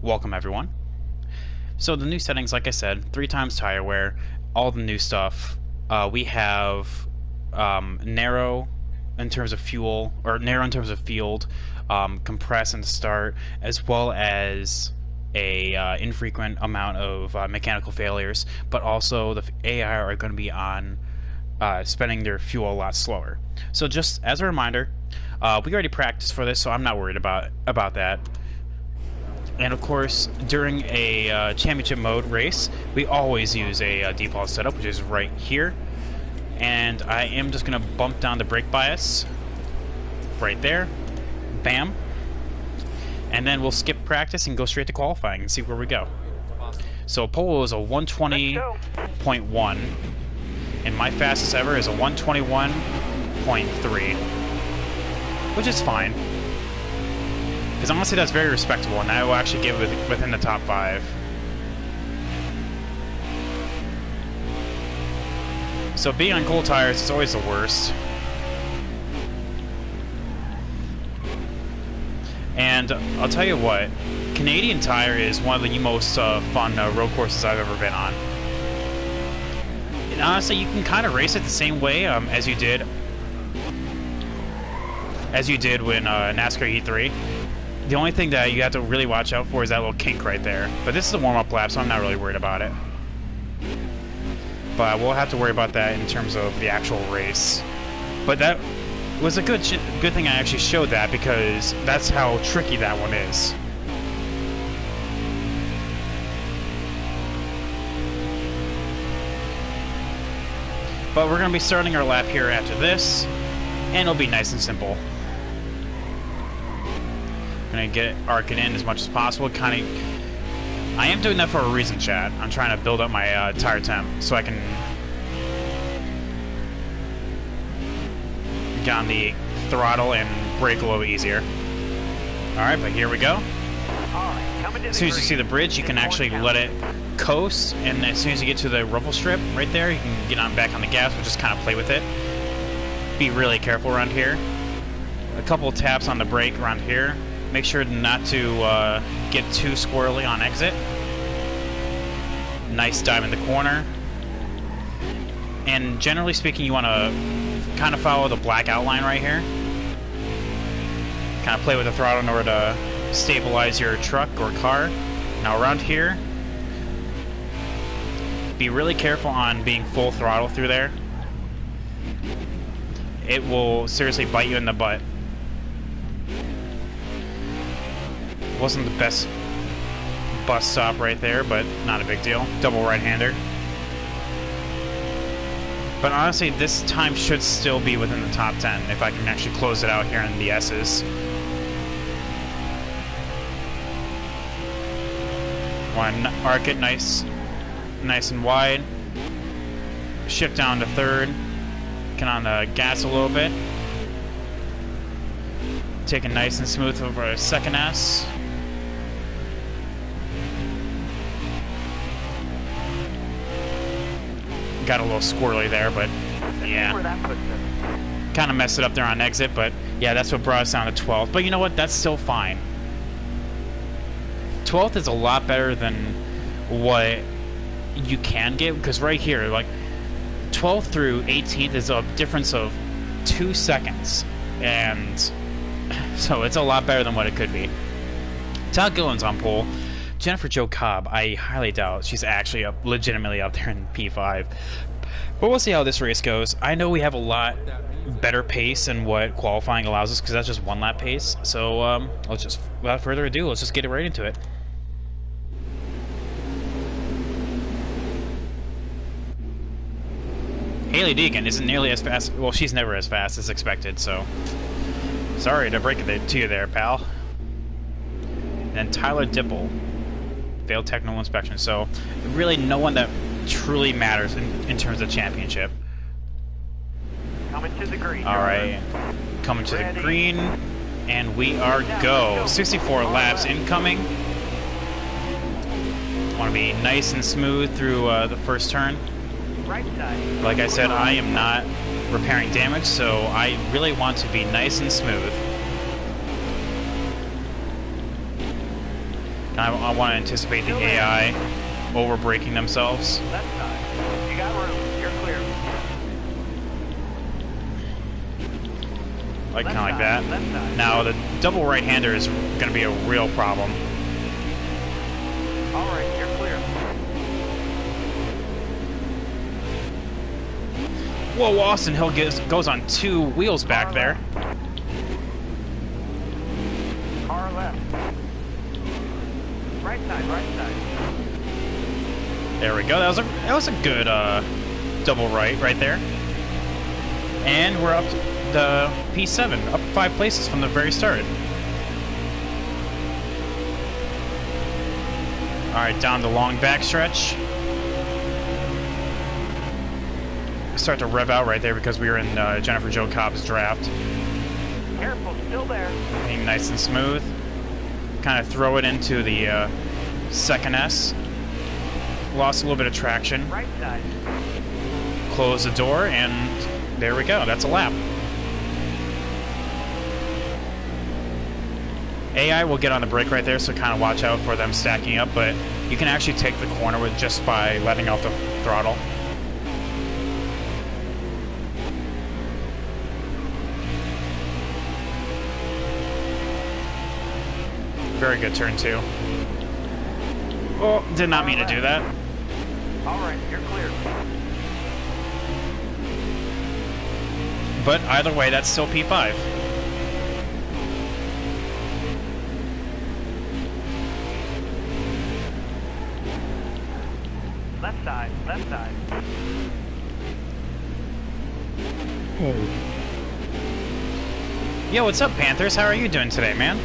Welcome everyone. So the new settings, like I said, 3 times tire wear, all the new stuff. We have narrow in terms of fuel, or narrow in terms of field, compress and start, as well as a infrequent amount of mechanical failures, but also the AI are going to be on spending their fuel a lot slower. So just as a reminder, we already practiced for this, so I'm not worried about that. And of course, during a championship mode race, we always use a default setup, which is right here. And I am just going to bump down the brake bias right there. Bam. And then we'll skip practice and go straight to qualifying and see where we go. So pole is a 120.1, and my fastest ever is a 121.3, which is fine. Because honestly, that's very respectable, and I will actually give it within the top 5. So being on cold tires is always the worst. And I'll tell you what, Canadian Tire is one of the most fun road courses I've ever been on. And honestly, you can kind of race it the same way as you did when NASCAR E3. The only thing that you have to really watch out for is that little kink right there. But this is a warm-up lap, so I'm not really worried about it. But we'll have to worry about that in terms of the actual race. But that was a good thing I actually showed that, because that's how tricky that one is. But we're going to be starting our lap here after this, and it'll be nice and simple. Gonna get arc it in as much as possible. I am doing that for a reason, chat. I'm trying to build up my tire temp so I can get on the throttle and brake a little bit easier. Alright, but here we go. As soon as you see the bridge, you can actually let it coast, and as soon as you get to the rumble strip right there, you can get back on the gas, but just kind of play with it. Be really careful around here. A couple taps on the brake around here. Make sure not to get too squirrely on exit. Nice dive in the corner. And generally speaking, you want to kind of follow the black outline right here. Kind of play with the throttle in order to stabilize your truck or car. Now around here, be really careful on being full throttle through there. It will seriously bite you in the butt. Wasn't the best bus stop right there, but not a big deal. Double right-hander. But honestly, this time should still be within the top 10 if I can actually close it out here in the S's. Want to arc it nice and wide. Shift down to third. Get on the gas a little bit. Take it nice and smooth over a second S. Got a little squirrely there, but yeah. Kind of messed it up there on exit, but yeah, that's what brought us down to 12th. But you know what? That's still fine. 12th is a lot better than what you can get, because right here, like 12th through 18th is a difference of 2 seconds, and so it's a lot better than what it could be. Todd Gillen's on pole. Jennifer Jo Cobb, I highly doubt she's actually legitimately up there in P5. But we'll see how this race goes. I know we have a lot better pace than what qualifying allows us, because that's just 1 lap pace. So let's just, without further ado, let's just get right into it. Haley Deegan isn't nearly as fast. Well, she's never as fast as expected, so sorry to break it to you there, pal. And then Tyler Dipple failed technical inspection, so really no one that truly matters in terms of championship. Coming to the green. Alright, coming to the green, and we are go. 64 laps incoming. Want to be nice and smooth through the first turn. Right side. Like I said, I am not repairing damage, so I really want to be nice and smooth. I want to anticipate the AI over braking themselves. Left side. You got room. You're clear. Like Left kind of like side, that. left side. Now the double right-hander is going to be a real problem. All right, you're clear. Whoa, Austin Hill goes on 2 wheels back there. Car left. Right side, right side. There we go. That was a good double right there. And we're up to the P7, up 5 places from the very start. All right, down the long backstretch. Start to rev out right there because we were in Jennifer Jo Cobb's draft. Careful, still there. Being nice and smooth. Kind of throw it into the second S. Lost a little bit of traction. Right side. Close the door, and there we go. That's a lap. AI will get on the brake right there, so kind of watch out for them stacking up, but you can actually take the corner with just by letting out the throttle. Very good turn 2. Oh, did not mean to do that. All right, you're clear. But either way, that's still P5. Left side, left side. Hey. Yo, what's up, Panthers? How are you doing today, man?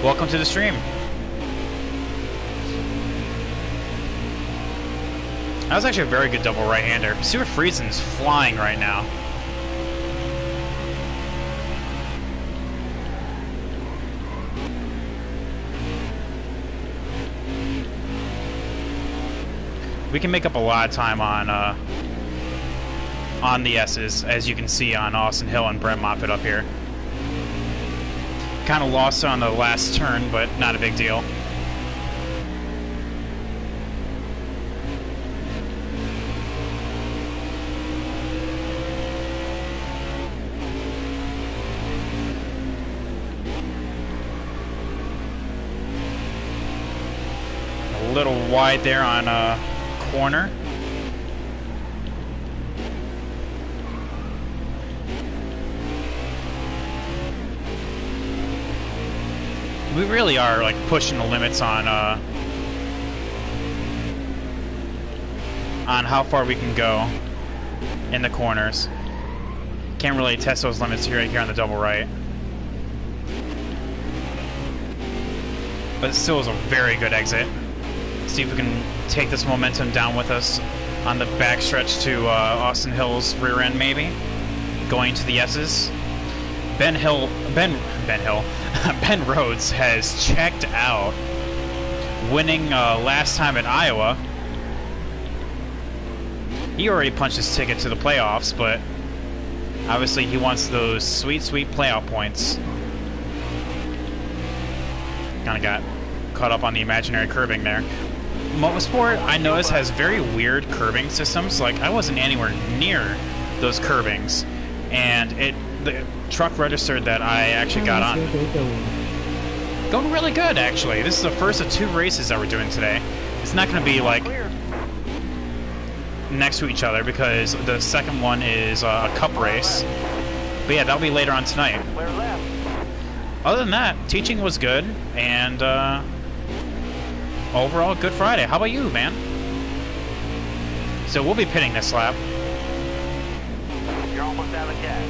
Welcome to the stream. That was actually a very good double right-hander. Stuart Friesen's flying right now. We can make up a lot of time on the S's, as you can see on Austin Hill and Brett Moffitt up here. Kind of lost on the last turn, but not a big deal. A little wide there on corner. We really are like pushing the limits on how far we can go in the corners. Can't really test those limits right here on the double right. But it still is a very good exit. See if we can take this momentum down with us on the backstretch to Austin Hill's rear end, maybe. Going to the S's. Ben Rhodes has checked out, winning last time at Iowa. He already punched his ticket to the playoffs, but obviously he wants those sweet, sweet playoff points. Kind of got caught up on the imaginary curbing there. Motorsport, I noticed, has very weird curbing systems. Like, I wasn't anywhere near those curbings, and the truck registered that I actually got on. Going really good, actually. This is the first of 2 races that we're doing today. It's not going to be like next to each other because the second one is a cup race. But yeah, that'll be later on tonight. Other than that, teaching was good, and overall, good Friday. How about you, man? So we'll be pitting this lap. You're almost out of gas.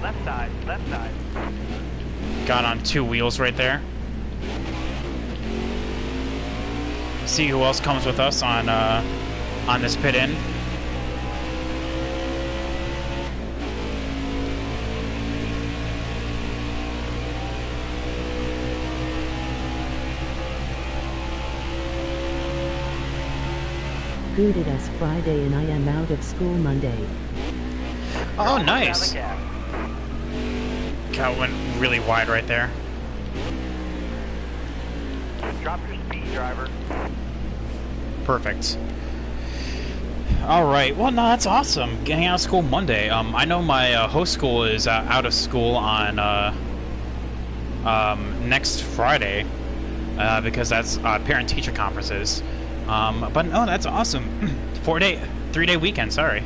Left side, left side. Got on 2 wheels right there. See who else comes with us on this pit in. Good, it is Friday and I am out of school Monday. You're Oh, almost out of nice. gas. Cal went really wide right there. Drop your speed, driver. Perfect. All right. Well, no, that's awesome. Getting out of school Monday. I know my host school is out of school on next Friday because that's parent-teacher conferences. But no, that's awesome. 3-day weekend. Sorry.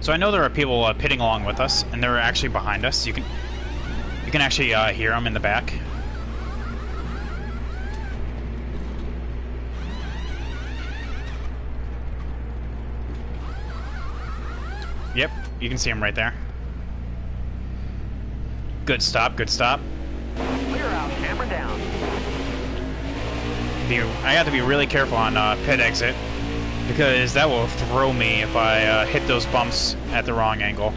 So I know there are people pitting along with us, and they're actually behind us. You can actually hear them in the back. Yep, you can see them right there. Good stop, good stop. Clear out, hammer down. I have to be really careful on pit exit, because that will throw me if I hit those bumps at the wrong angle.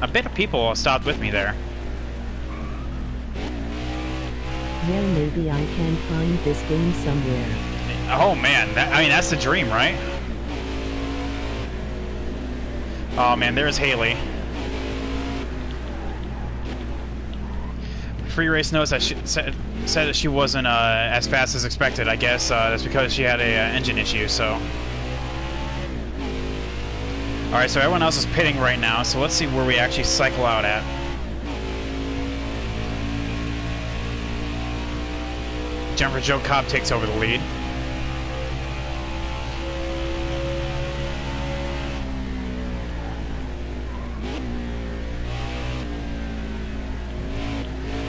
A bit of people stopped with me there. Yeah, maybe I can find this game somewhere. Oh man, I mean that's the dream, right? Oh man, there's Haley. Free Race Notes that said that she wasn't as fast as expected. I guess that's because she had a engine issue. So, all right. So everyone else is pitting right now. So let's see where we actually cycle out at. Jumper Joe Cobb takes over the lead.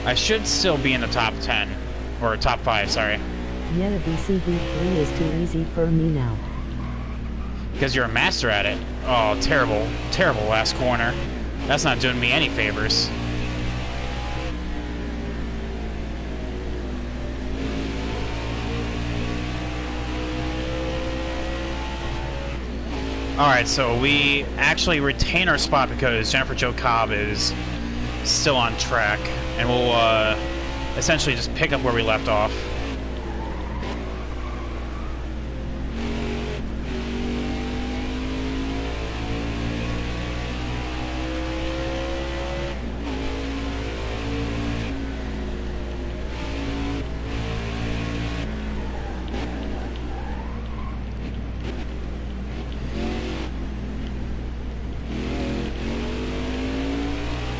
I should still be in the top 10, or top 5, sorry. Yeah, BCV3 is too easy for me now. Because you're a master at it. Oh, terrible, terrible last corner. That's not doing me any favors. Alright, so we actually retain our spot because Jennifer Jo Cobb is still on track. And we'll essentially just pick up where we left off.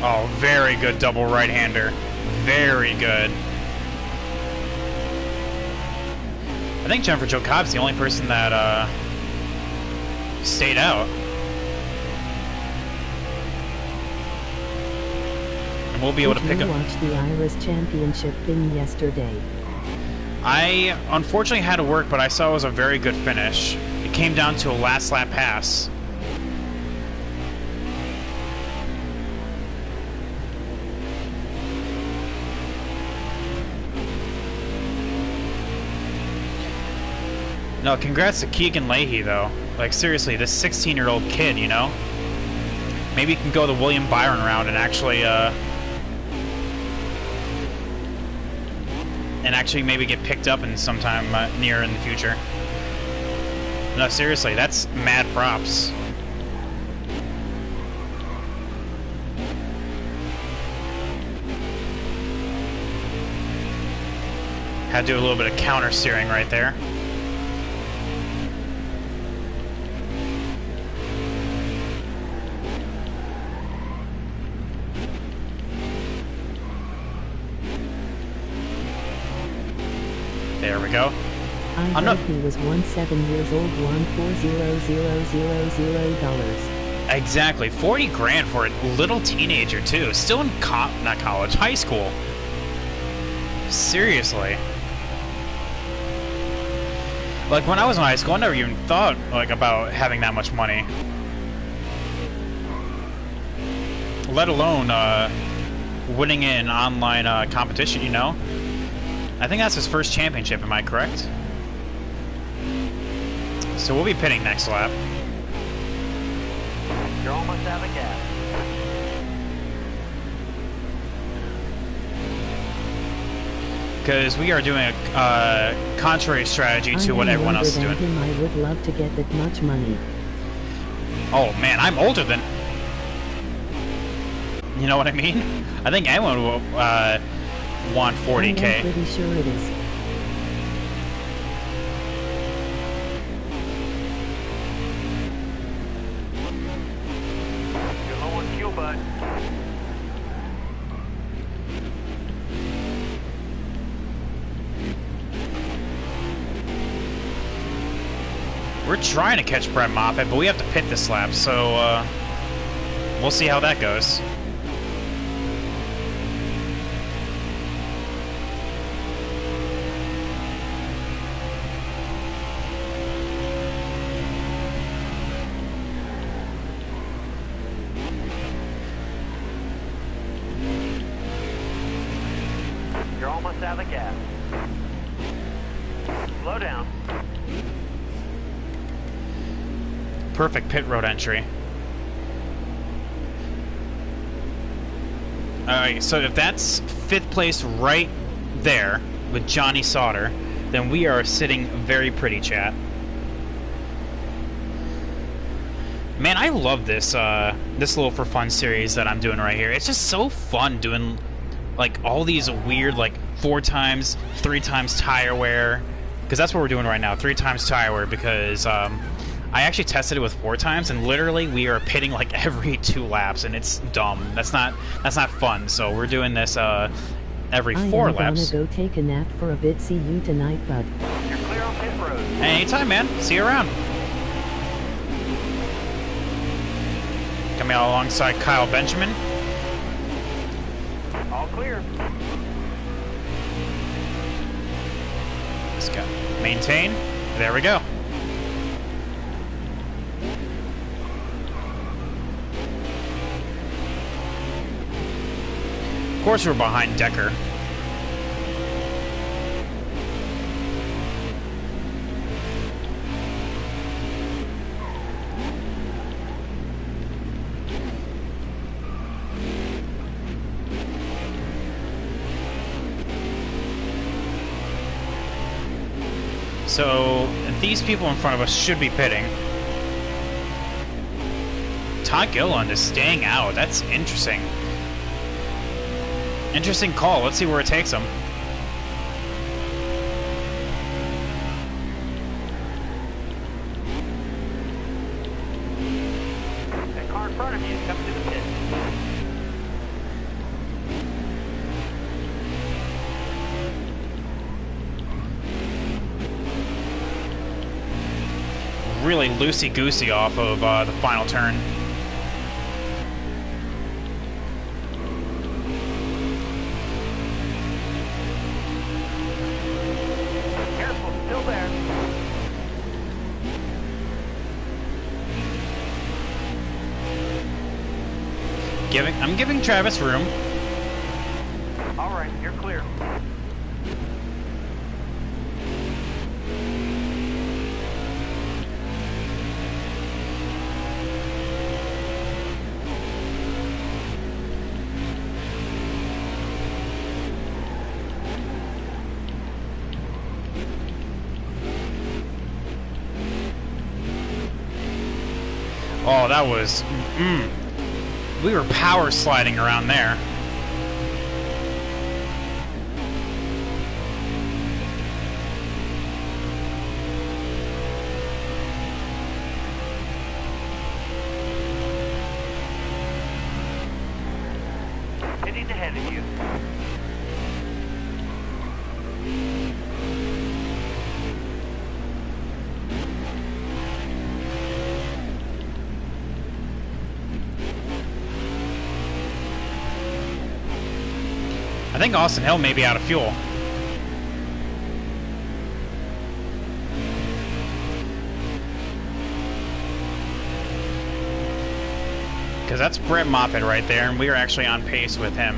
Oh, very good double right-hander. Very good. I think Jennifer Jo Cobb's the only person that stayed out. And we'll be able to pick up. I watched the Iris Championship thing yesterday. I unfortunately had to work, but I saw it was a very good finish. It came down to a last lap pass. No, congrats to Keegan Leahy, though. Like, seriously, this 16-year-old kid, you know? Maybe he can go the William Byron route and actually maybe get picked up in sometime near in the future. No, seriously, that's mad props. Had to do a little bit of counter steering right there. There we go. I heard he was 17 years old, won $40,000. Exactly, 40 grand for a little teenager too. Still in not college, high school. Seriously. Like when I was in high school, I never even thought like about having that much money. Let alone winning an online competition, you know? I think that's his first championship, am I correct? So we'll be pitting next lap. You're almost out of gas. because we are doing a contrary strategy to what everyone else is doing. I would love to get that much money. Oh man, I'm older than... You know what I mean? I think anyone will want 40K. I'm pretty sure it is. You're low on fuel, bud. We're trying to catch Brett Moffitt, but we have to pit this lap, so we'll see how that goes. You're almost out of gas. Slow down. Perfect pit road entry. Alright, so if that's 5th place right there with Johnny Sauter, then we are sitting very pretty, chat. Man, I love this this little for fun series that I'm doing right here. It's just so fun doing like all these weird like 4 times, 3 times tire wear, because that's what we're doing right now, 3 times tire wear, because I actually tested it with 4 times, and literally we are pitting like every 2 laps, and it's dumb. That's not fun. So we're doing this every 4 laps. I'm gonna go take a nap for a bit. See you tonight, bud. You're clear on pit road. Anytime, man. See you around. Coming out alongside Kyle Benjamin. All clear. Let's go. Maintain. There we go. Of course we're behind Decker. So these people in front of us should be pitting. Todd Gilliland is staying out. That's interesting. Interesting call. Let's see where it takes him. That car in front of you is coming to the pit. Really loosey-goosey off of the final turn. Careful, still there. I'm giving Travis room. All right, you're clear. Oh, that was... We were power sliding around there. Hitting ahead of you. I think Austin Hill may be out of fuel. Because that's Brett Moffitt right there, and we are actually on pace with him.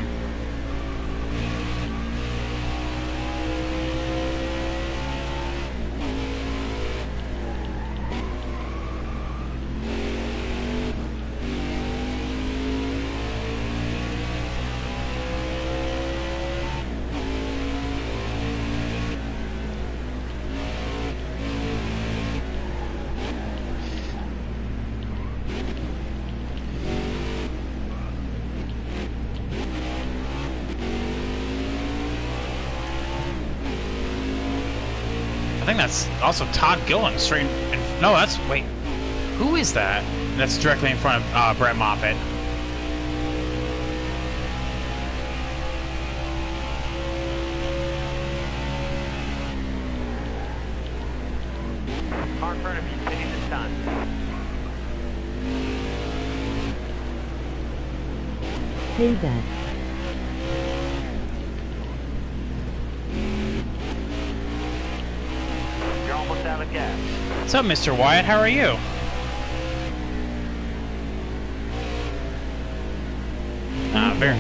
think that's also Todd Gillen straight in, no, that's, wait. Who is that? That's directly in front of Brett Moffitt. Car in front of you, hitting the sun. Hey Dad. You're almost out of gas. What's up, Mr. Wyatt? How are you? Very.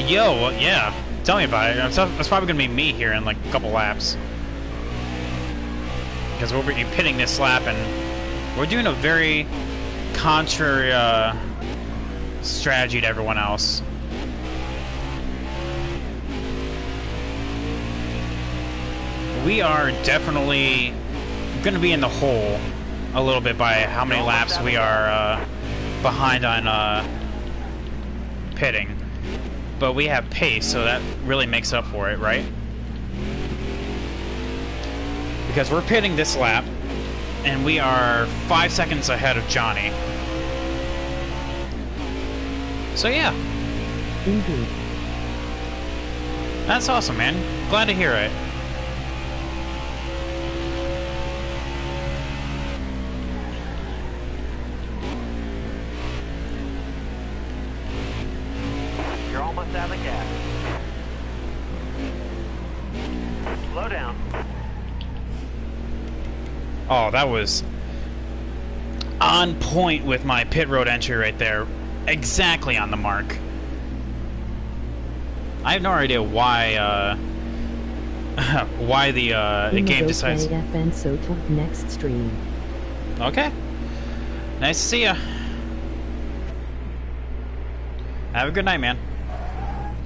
Yo, well, yeah. Tell me about it. That's probably gonna be me here in like a couple laps. Because we'll be pitting this lap, and we're doing a very contrary strategy to everyone else. We are definitely gonna be in the hole a little bit by how many laps we are behind on pitting. But we have pace, so that really makes up for it, right? Because we're pitting this lap, and we are 5 seconds ahead of Johnny. So yeah. Indeed. That's awesome, man. Glad to hear it. You're almost out of gas. Slow down. Oh, that was on point with my pit road entry right there. Exactly on the mark. I have no idea why why the game decides. FN so till next stream. Okay. Nice to see ya. Have a good night, man.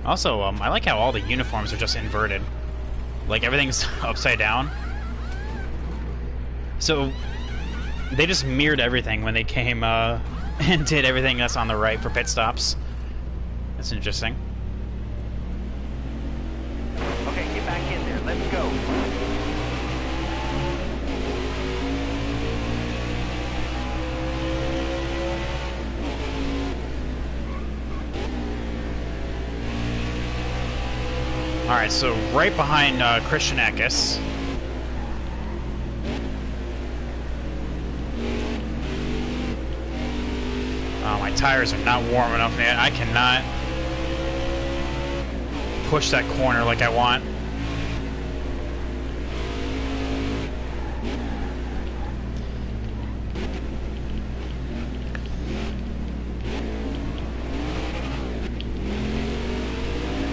Also, I like how all the uniforms are just inverted. Like, everything's upside down. So, they just mirrored everything when they came, and did everything that's on the right for pit stops. That's interesting. Okay, get back in there. Let's go. Alright, so right behind Christian Eckes. Oh, my tires are not warm enough yet. I cannot push that corner like I want.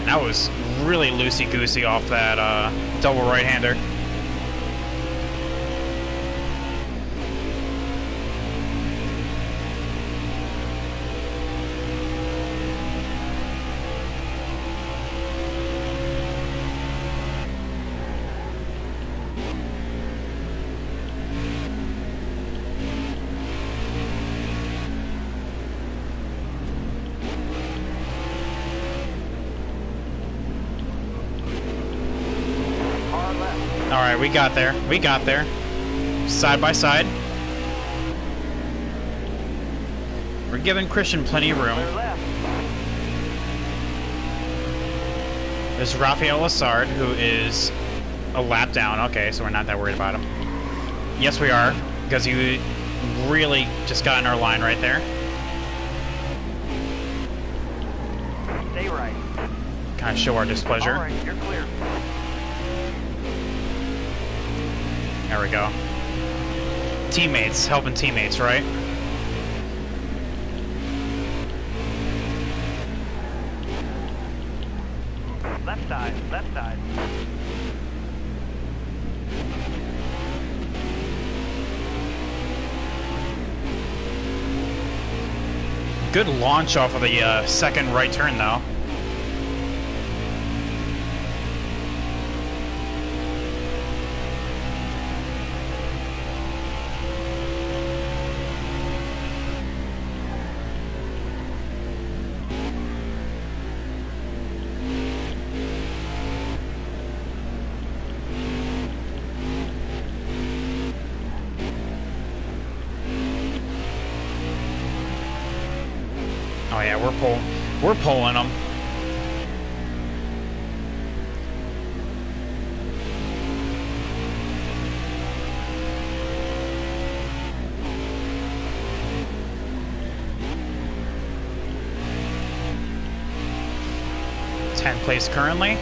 That was really loosey-goosey off that double right-hander. Alright, we got there. We got there. Side by side. We're giving Christian plenty of room. Clear left. There's Rafael Lassard, who is a lap down. Okay, so we're not that worried about him. Yes, we are, because he really just got in our line right there. Stay right. Kind of show our displeasure. All right, you're clear. There we go. Teammates, helping teammates, right? Left side, left side. Good launch off of the second right turn, though. we're pulling them. Tenth place currently.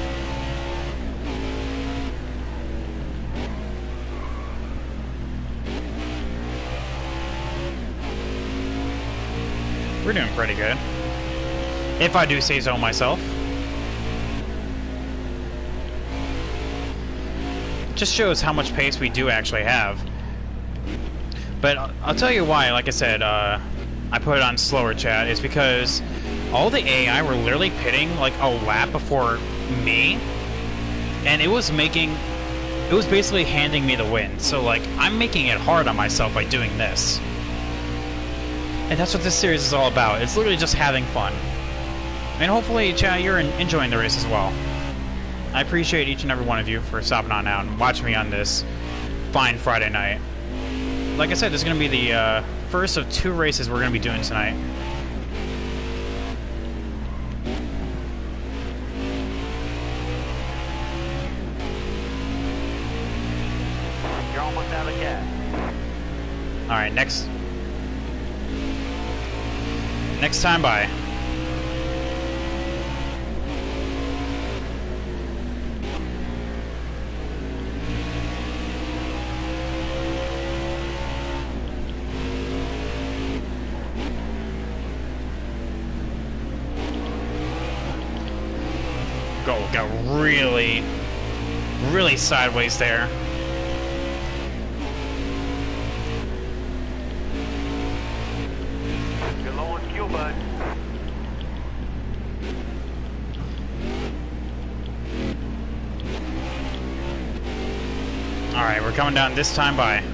We're doing pretty good, if I do say so myself. Just shows how much pace we do actually have. But I'll tell you why, like I said, I put it on slower chat, is because all the AI were literally pitting like a lap before me, and it was basically handing me the win. So like, I'm making it hard on myself by doing this. And that's what this series is all about. It's literally just having fun. And hopefully, chat, you're enjoying the race as well. I appreciate each and every one of you for stopping on out and watching me on this fine Friday night. Like I said, this is going to be the first of 2 races we're going to be doing tonight. You're almost out of gas. Alright, next time by. Got really sideways there. You're low on fuel, bud. Alright, we're coming down this time by.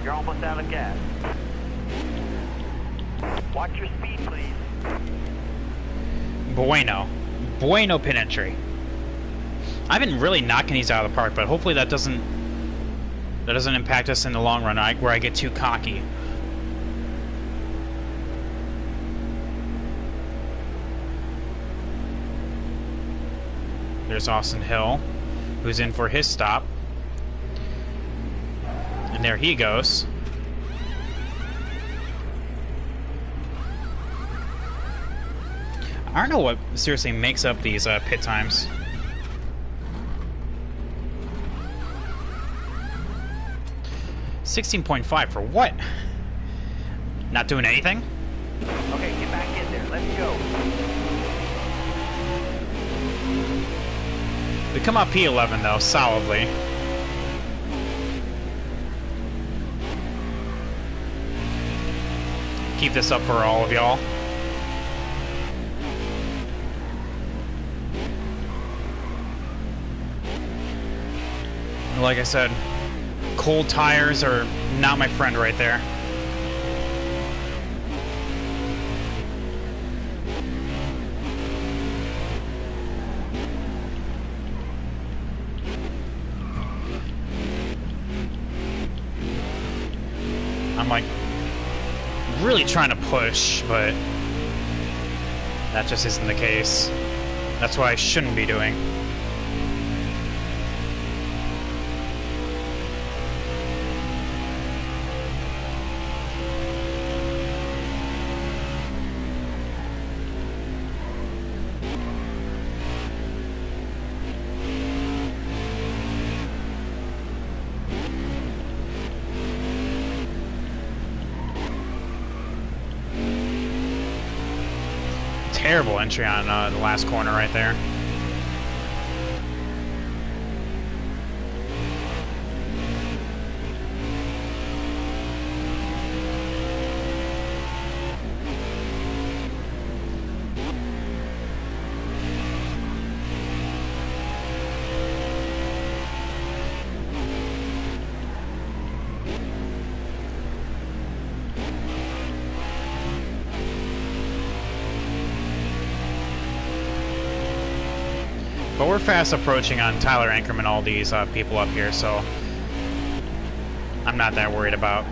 You're almost out of gas. Watch your speed, please. Bueno pin entry. I've been really knocking these out of the park, but hopefully that doesn't impact us in the long run, where I get too cocky. There's Austin Hill, who's in for his stop. And there he goes. I don't know what seriously makes up these pit times. $16.5 for what? Not doing anything? Okay, get back in there. Let's go. We come up P11 though, solidly. Keep this up for all of y'all. Like I said, cold tires are not my friend right there. I'm like really trying to push, but that just isn't the case. That's what I shouldn't be doing. Terrible entry on the last corner right there. But we're fast approaching on Tyler Ankrum and all these people up here, so I'm not that worried about.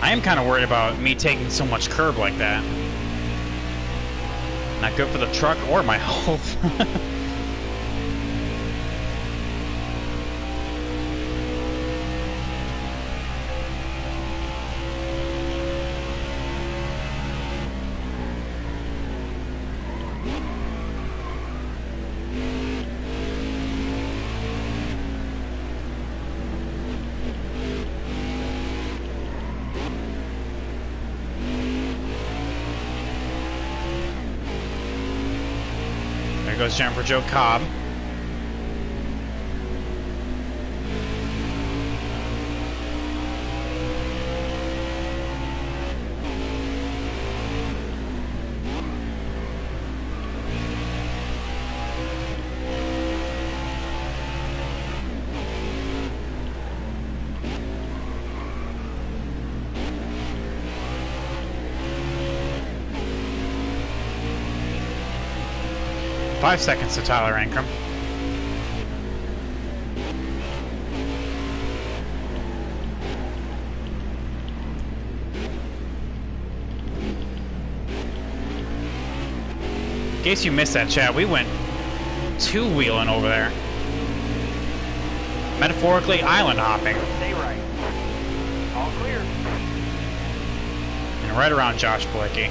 I am kind of worried about me taking so much curb like that. Not good for the truck or my health. There goes Jennifer Joe Cobb. Five seconds to Tyler Ankrum. In case you missed that, chat, we went two-wheeling over there. Metaphorically, island hopping. Stay right. All clear. And right around Josh Blicky.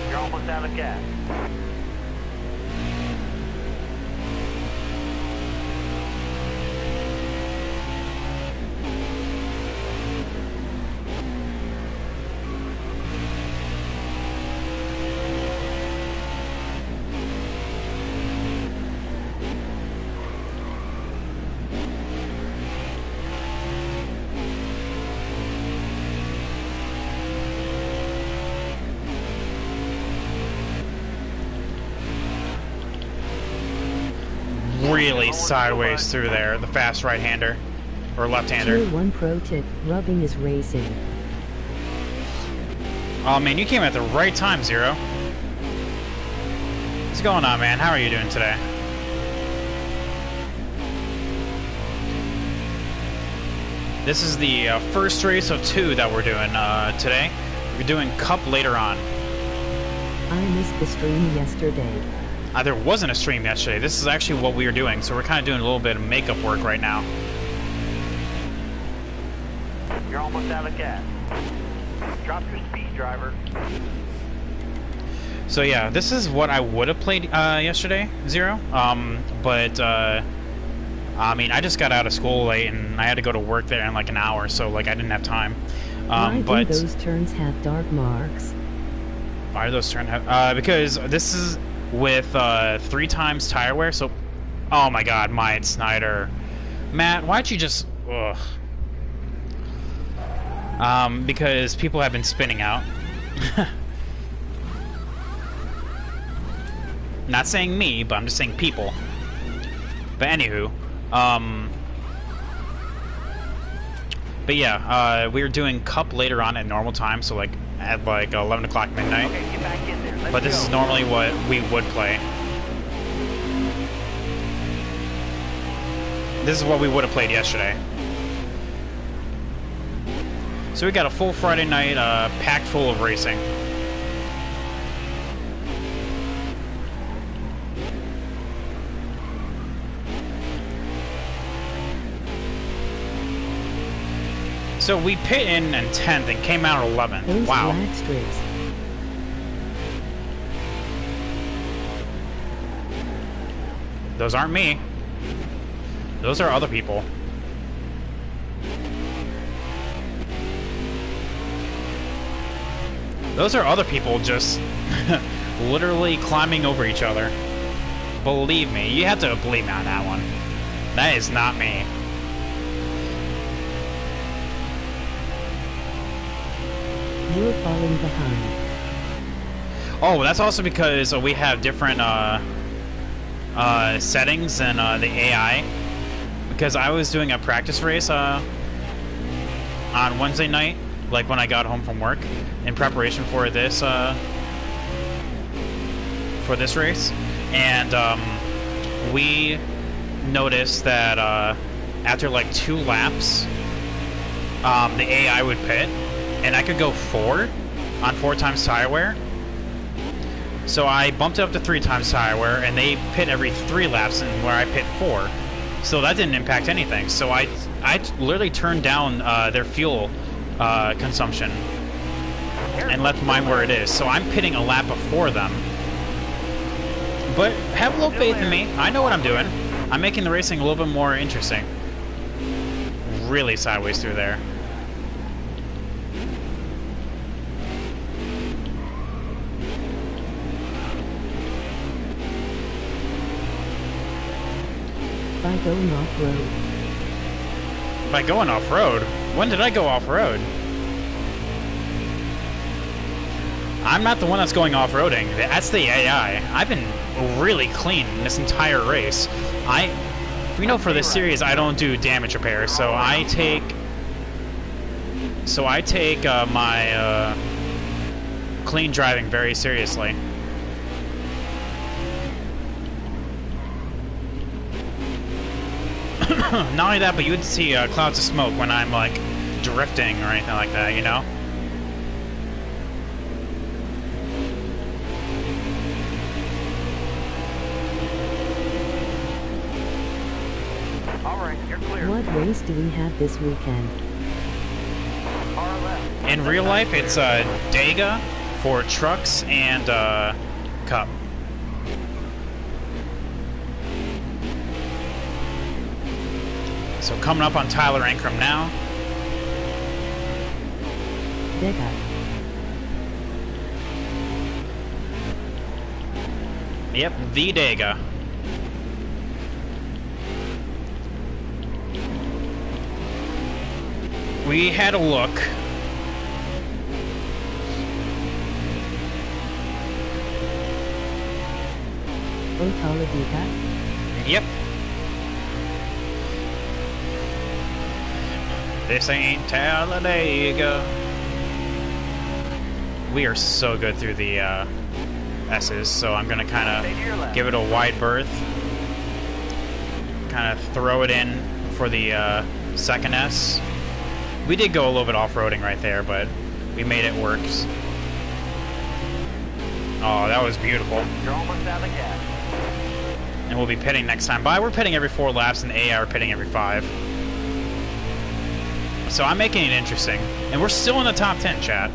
You're almost out of gas. Really sideways through there, the fast right-hander. Or left-hander. Tier 1 pro tip, rubbing is racing. Oh man, you came at the right time, Zero. What's going on, man? How are you doing today? This is the first race of two that we're doing today. We're doing Cup later on. I missed the stream yesterday. There wasn't a stream yesterday. This is actually what we were doing, so we're kind of doing a little bit of makeup work right now. You're almost out of gas. Drop your speed, driver. So yeah, this is what I would have played yesterday, Zero. I mean, I just got out of school late, and I had to go to work there in like an hour, so like I didn't have time. Why But do those turns have dark marks? why do those turn? Because this is with 3 times tire wear. So, oh my God, Myatt Snyder, Matt, why'd you just? Ugh. Because people have been spinning out. Not saying me, but I'm just saying people. But anywho, but yeah, we were doing Cup later on at normal time, so like at like 11 o'clock midnight. Okay, get back in there. Let's But this go. is normally what we would play. This is what we would have played yesterday. So we got a full Friday night packed full of racing. So we pit in 10th and came out 11th. Those Wow. black strips. Those aren't me. Those are other people. Those are other people just literally climbing over each other. Believe me, you have to believe me on that one. That is not me. You're falling behind. Oh, that's also because we have different settings in the AI. Because I was doing a practice race on Wednesday night, like when I got home from work, in preparation for this race, and we noticed that after like 2 laps, the AI would pit, and I could go 4 on 4 times tire wear. So I bumped it up to 3 times tire wear, and they pit every 3 laps, and where I pit 4. So that didn't impact anything. So I literally turned down their fuel consumption and left mine where it is. So I'm pitting a lap before them. But have a little faith in me. I know what I'm doing. I'm making the racing a little bit more interesting. Really sideways through there. By going off-road. By going off-road? When did I go off-road? I'm not the one that's going off-roading. That's the AI. I've been really clean this entire race. You know, for this series, I don't do damage repair, so I take my clean driving very seriously. Not only that, but you would see clouds of smoke when I'm like drifting or anything like that, you know? Alright, you're clear. What race do we have this weekend? Far left. In real life, it's Dega for trucks and Cup. So coming up on Tyler Ankrum now. Dega. Yep, the Dega. We had a look. Talladega. Yep. This ain't Talladega. We are so good through the S's, so I'm gonna kind of give it a wide berth. Kind of throw it in for the second S. We did go a little bit off-roading right there, but we made it work. Oh, that was beautiful. You're almost out of gas. And we'll be pitting next time by. We're pitting every 4 laps, and AI are pitting every 5. So I'm making it interesting. And we're still in the top 10, chat.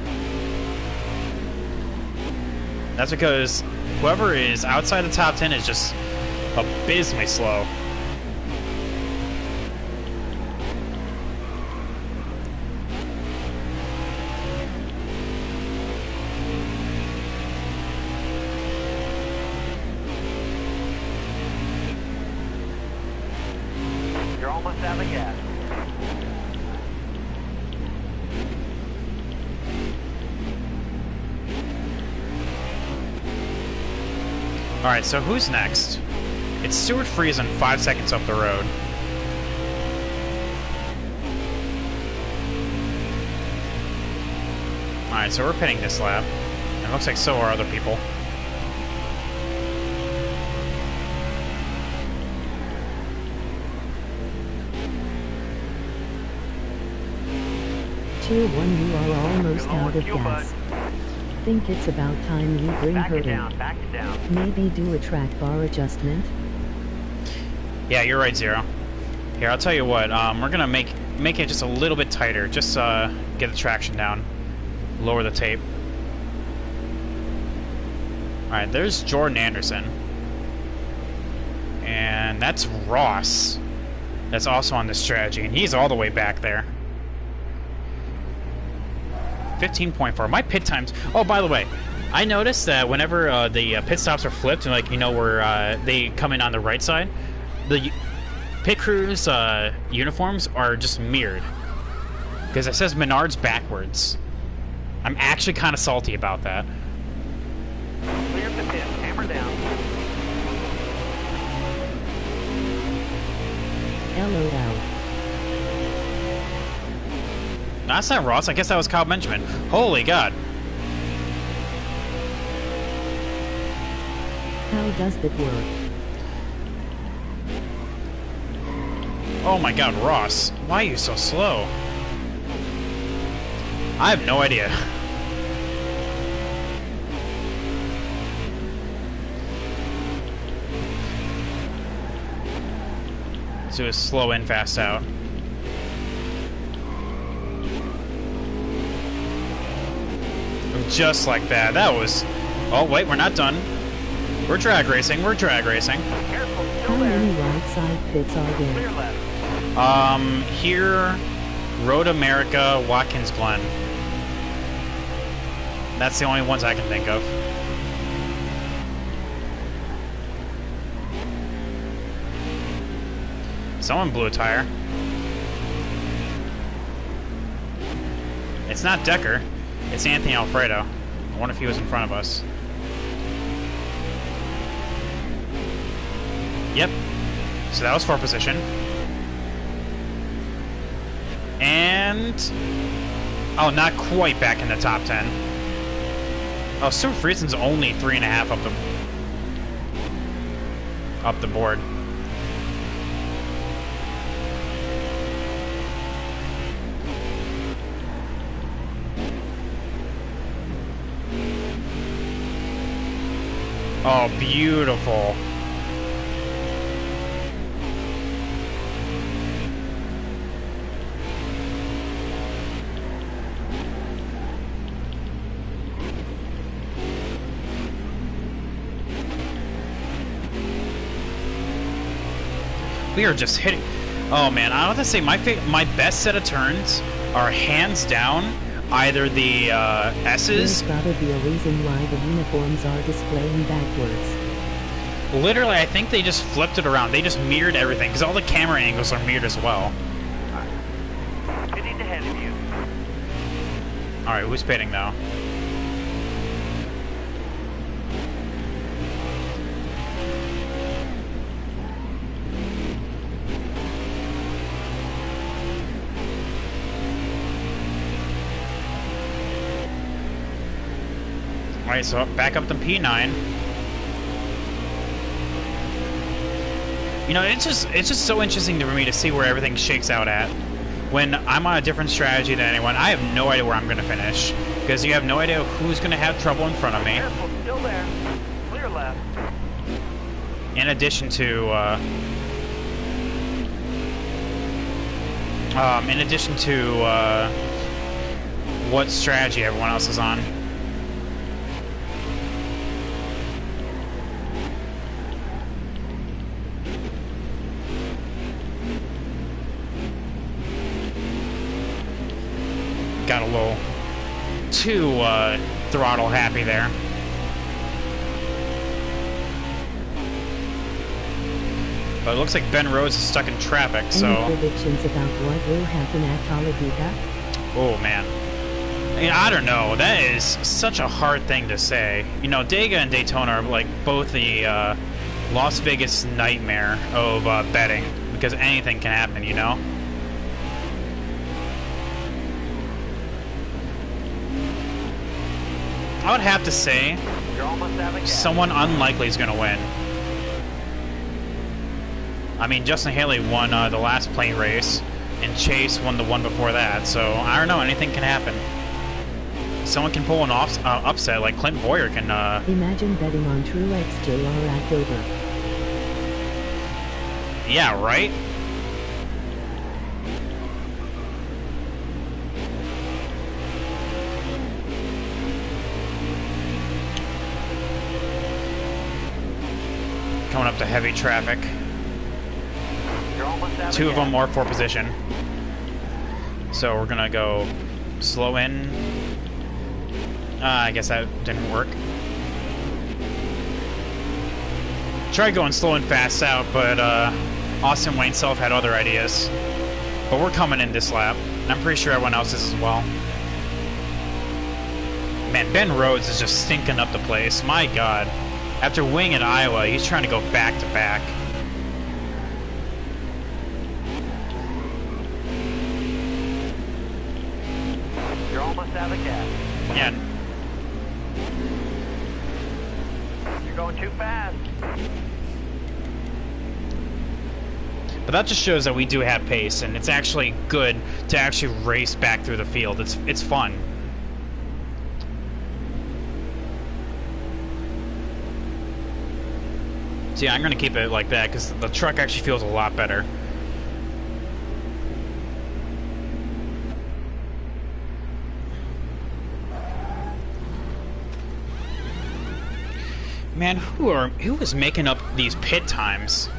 That's because whoever is outside the top 10 is just abysmally slow. You're almost out of gas. Alright, so who's next? It's Stuart Friesen 5 seconds up the road. Alright, so we're pitting this lap. It looks like so are other people. Tier 1, you are almost out of fuel, gas. Think it's about time you bring Back her it down, in. back it down. Maybe do a track bar adjustment? Yeah, you're right, Zero. Here, I'll tell you what. We're gonna make it just a little bit tighter. Just get the traction down. Lower the tape. Alright, there's Jordan Anderson. And that's Ross. That's also on this strategy, and he's all the way back there. 15.4. My pit times... Oh, by the way, I noticed that whenever the pit stops are flipped, and like, you know, where they come in on the right side, the pit crew's uniforms are just mirrored. Because it says Menards backwards. I'm actually kind of salty about that. Clear the pit. Hammer down. LOL. That's not Ross. I guess that was Kyle Benjamin. Holy God. How does it work? Oh my God, Ross. Why are you so slow? I have no idea. So it's slow in, fast out. Just like that. That was... Oh, wait, we're not done. We're drag racing. We're drag racing. Careful, How still there. many right side pits are Clear there? left. Here, Road America, Watkins Glen. That's the only ones I can think of. Someone blew a tire. It's not Decker. It's Anthony Alfredo. I wonder if he was in front of us. Yep. So that was for position. And... Oh, not quite back in the top 10. Oh, Stuart Friesen's only 3.5 up the board. Oh, beautiful. We are just hitting. Oh man, I have to say my best set of turns are hands down either the S's. There's gotta be a reason why the uniforms are displaying backwards. Literally, I think they just flipped it around. They just mirrored everything because all the camera angles are mirrored as well. Pitting ahead of you. All right, who's pitting now? Alright, so back up to P9. You know, it's just so interesting for me to see where everything shakes out at. When I'm on a different strategy than anyone, I have no idea where I'm going to finish. Because you have no idea who's going to have trouble in front of me. Careful, still there. Clear left. In addition to, what strategy everyone else is on. Got a little too throttle happy there. But it looks like Ben Rhodes is stuck in traffic, so... Any predictions about what will happen at Talladega? Oh, man. I mean, I don't know. That is such a hard thing to say. You know, Dega and Daytona are like both the Las Vegas nightmare of betting. Because anything can happen, you know? I would have to say You're almost out of gas. someone unlikely is going to win. I mean, Justin Haley won the last plane race, and Chase won the one before that, so I don't know, anything can happen. Someone can pull an upset, like Clint Boyer can... Imagine betting on True XJR at Dover. Yeah, right? Coming up to heavy traffic. You're almost out Two of gas. them are for position. So we're gonna go slow in, I guess that didn't work. Tried going slow and fast out, but Austin Wayne Self had other ideas. But we're coming in this lap, and I'm pretty sure everyone else is as well. Man, Ben Rhodes is just stinking up the place. My God. After winning at Iowa, he's trying to go back to back. You're almost out of gas. Yeah. You're going too fast. But that just shows that we do have pace, and it's actually good to actually race back through the field. It's fun. See, I'm going to keep it like that because the truck actually feels a lot better. Man, who is making up these pit times?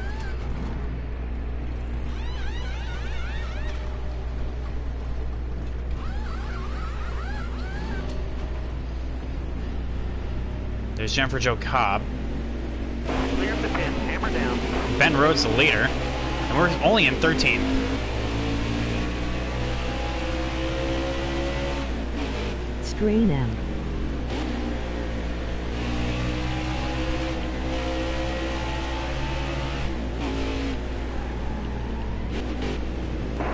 There's Jennifer Jo Cobb. Clear the pin. Hammer down. Ben Rhodes the leader, and we're only in 13th. Strain M.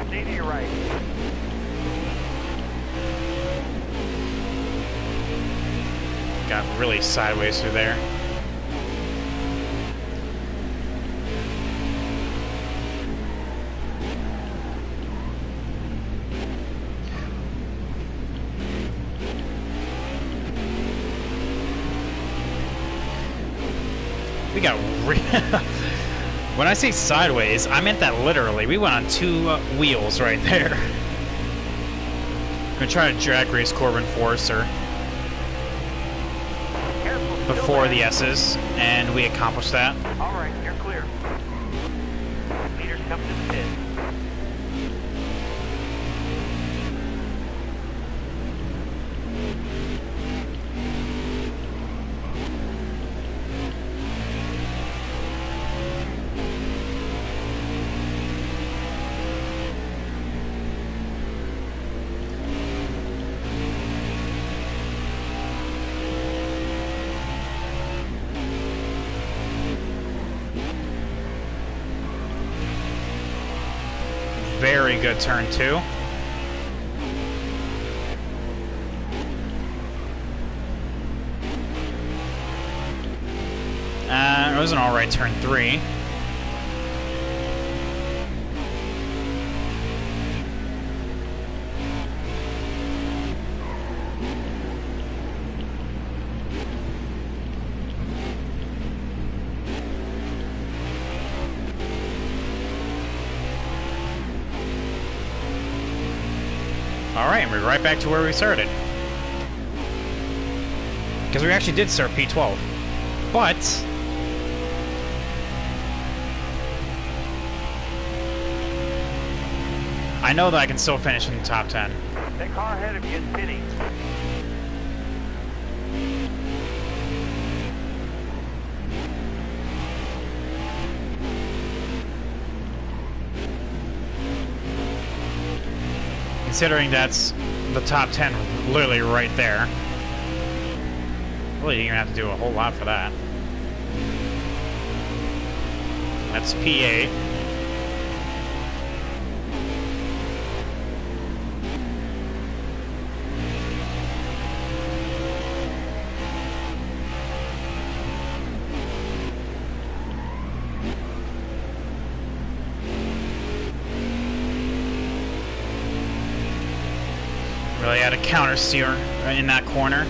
Stay to your right. Got really sideways through there. We got when I say sideways, I meant that literally. We went on two wheels right there. Gonna try to drag race Corbin Forrester Careful. still before back. the S's, and we accomplished that. All right, you're clear. Leaders come to the pit. Very good turn two. It was an alright turn three. Alright, and we're right back to where we started. Because we actually did start P12. But I know that I can still finish in the top 10. That car ahead of you is pitting. Considering that's the top 10 literally right there. Really, you didn't even have to do a whole lot for that. That's P8. Really had a counter steer in that corner.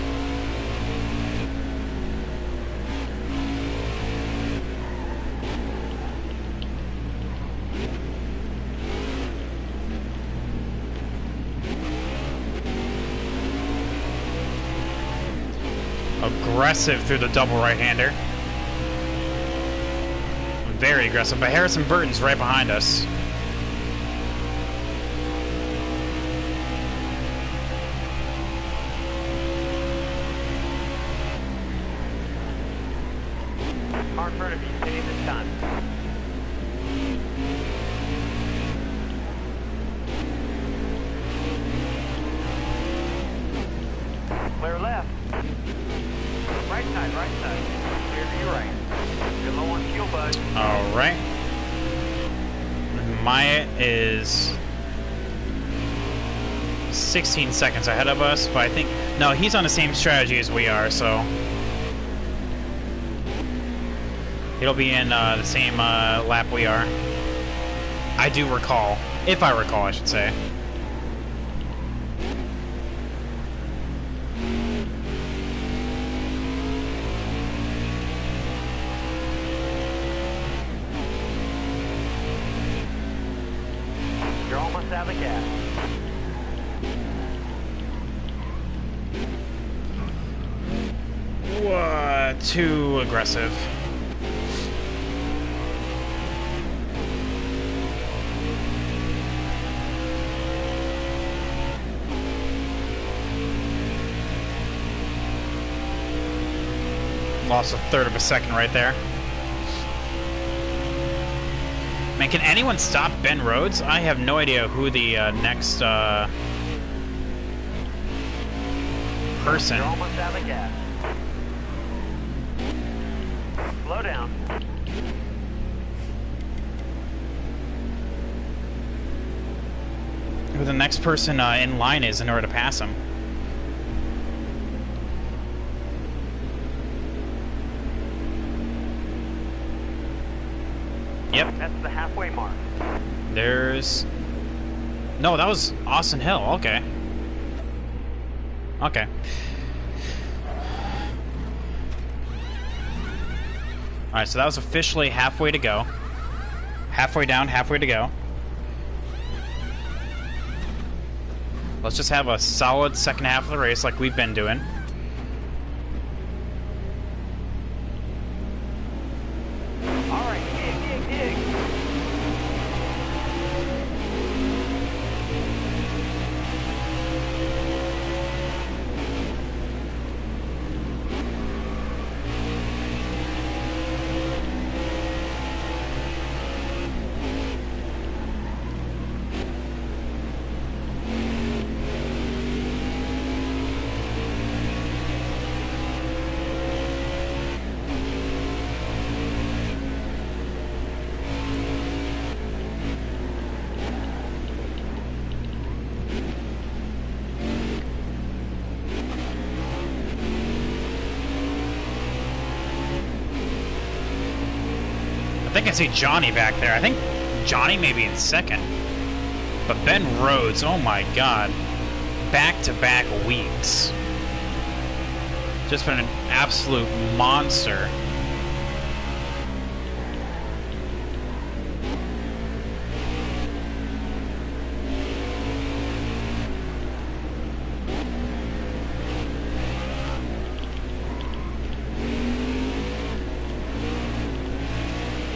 Aggressive through the double right-hander. Very aggressive, but Harrison Burton's right behind us. in front of you, hitting the ton. Clear left. Right side, right side. Clear to your right. You're low on fuel, bud. Alright. Maya is 16 seconds ahead of us, but I think... No, he's on the same strategy as we are, so... He'll be in the same lap we are. I do recall. If I recall, I should say. You're almost out of gas. What? Too aggressive. Lost a third of a second right there. Man, can anyone stop Ben Rhodes? I have no idea who the next person. You're almost out of gas. Slow down. Who the next person in line is in order to pass him. Yep. That's the halfway mark. There's... No, that was Austin Hill. Okay. Okay. Alright, so that was officially halfway to go. Halfway down, halfway to go. Let's just have a solid second half of the race like we've been doing. Alright, dig. I think I see Johnny back there. I think Johnny may be in second. But Ben Rhodes, oh my god. Back-to-back weeks. Just been an absolute monster.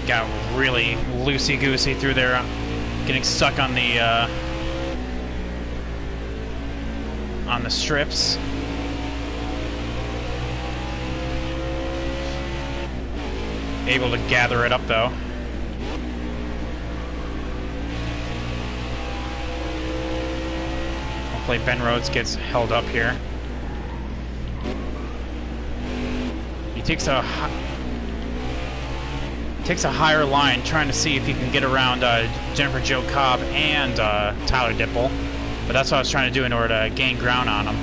Got really loosey-goosey through there, getting stuck on the strips. Able to gather it up though. Hopefully Ben Rhodes gets held up here. He takes a higher line, trying to see if he can get around Jennifer Jo Cobb and Tyler Dipple. But that's what I was trying to do in order to gain ground on him.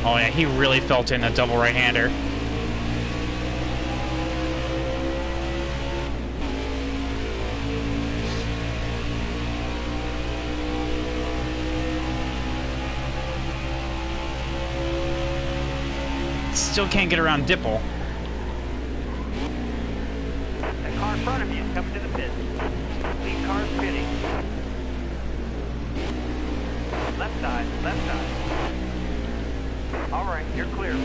Oh yeah, he really felt in a double right-hander. Still can't get around Dipple. That car in front of you is coming to the pit. Lead car's pitting. Left side, left side. All right, you're clear.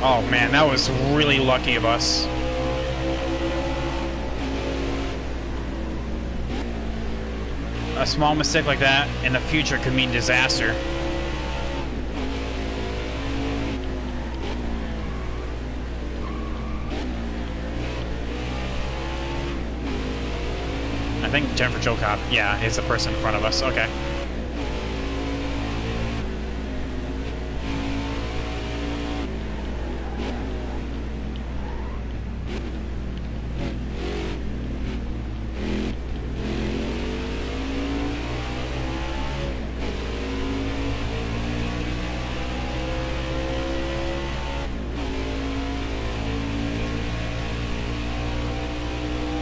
Oh man, that was really lucky of us. A small mistake like that in the future could mean disaster. I think Jennifer Jo Cobb, yeah, is the person in front of us. Okay.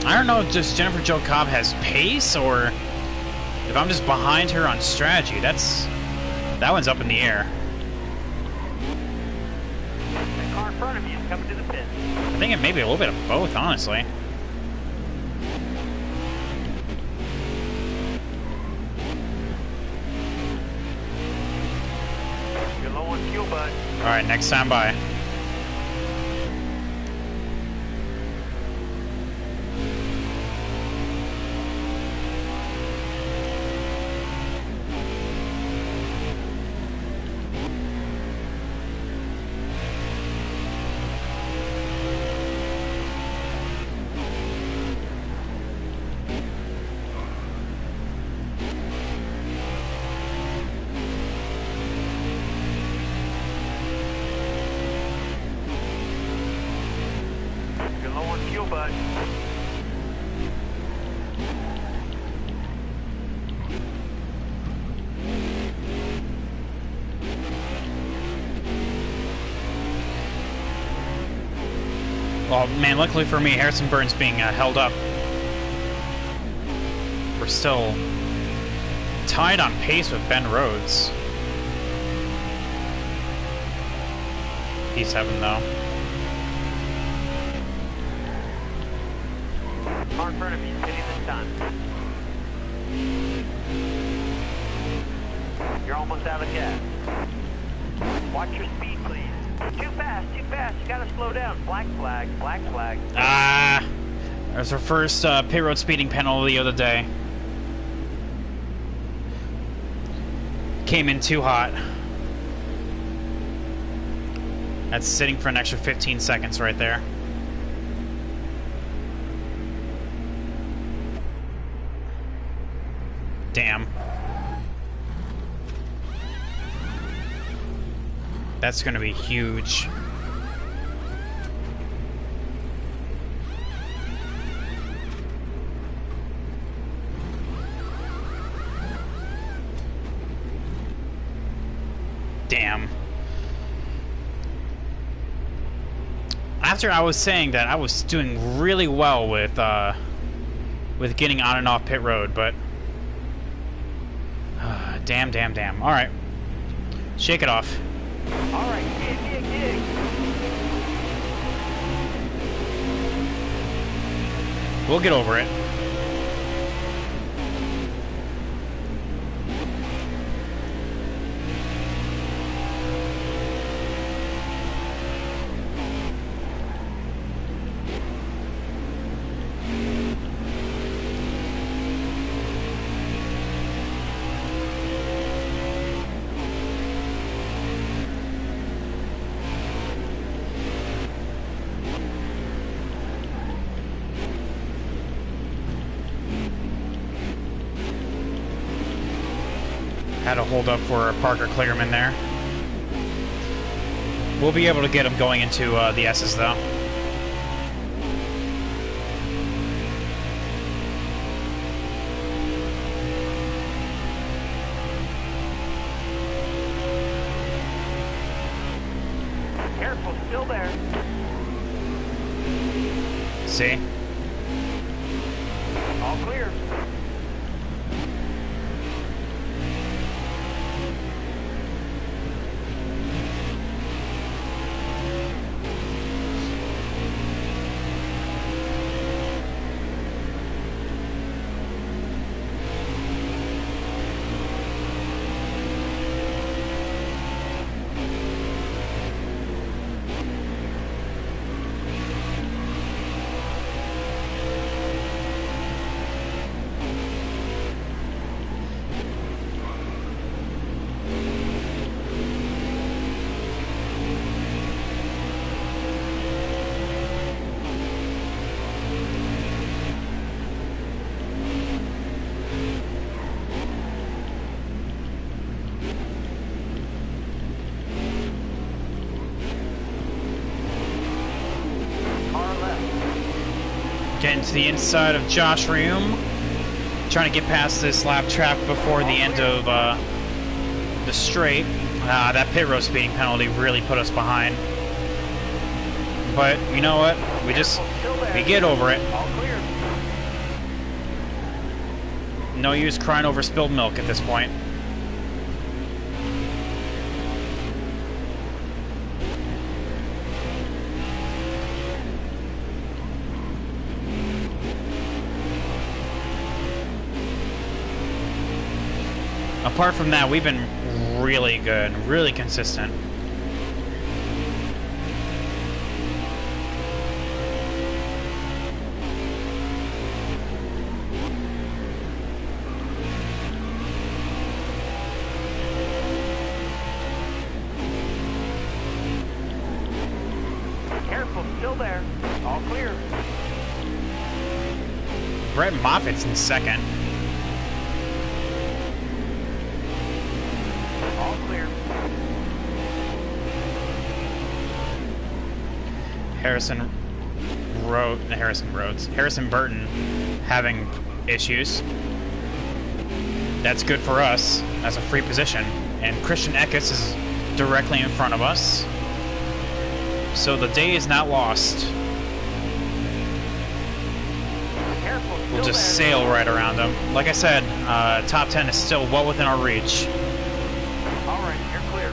I don't know if just Jennifer Jo Cobb has pace or if I'm just behind her on strategy. That one's up in the air. That car in front of you is coming to the pit. I think it may be a little bit of both, honestly. You're low on fuel, bud. All right, next time by. You're low on fuel, bud. Oh man, luckily for me, Harrison Burns being held up. We're still tied on pace with Ben Rhodes. P7 though. Car in front of you is hitting this time. You're almost out of gas. Watch your speed, please. Too fast, too fast. You gotta slow down. Black flag, black flag. Ah! There's our first pit road speeding penalty of the day. Came in too hot. That's sitting for an extra 15 seconds right there. Damn. That's gonna be huge. Damn. After I was saying that I was doing really well with getting on and off pit road, but damn. All right, shake it off. All right, gig. We'll get over it. Had a hold up for Parker Kligerman there. We'll be able to get him going into the S's though. Careful, still there. See? All clear. Getting to the inside of Josh Reum. Trying to get past this lap trap before the end of the straight. That pit road speeding penalty really put us behind. But you know what? We get over it. All clear. No use crying over spilled milk at this point. Apart from that, we've been really good, really consistent. Careful, still there. All clear. Brett Moffitt's in second. All clear. Harrison Burton having issues. That's good for us as a free position. And Christian Eckes is directly in front of us. So the day is not lost. Careful, still We'll just there. sail right around him. Like I said, top 10 is still well within our reach. All right, you're clear.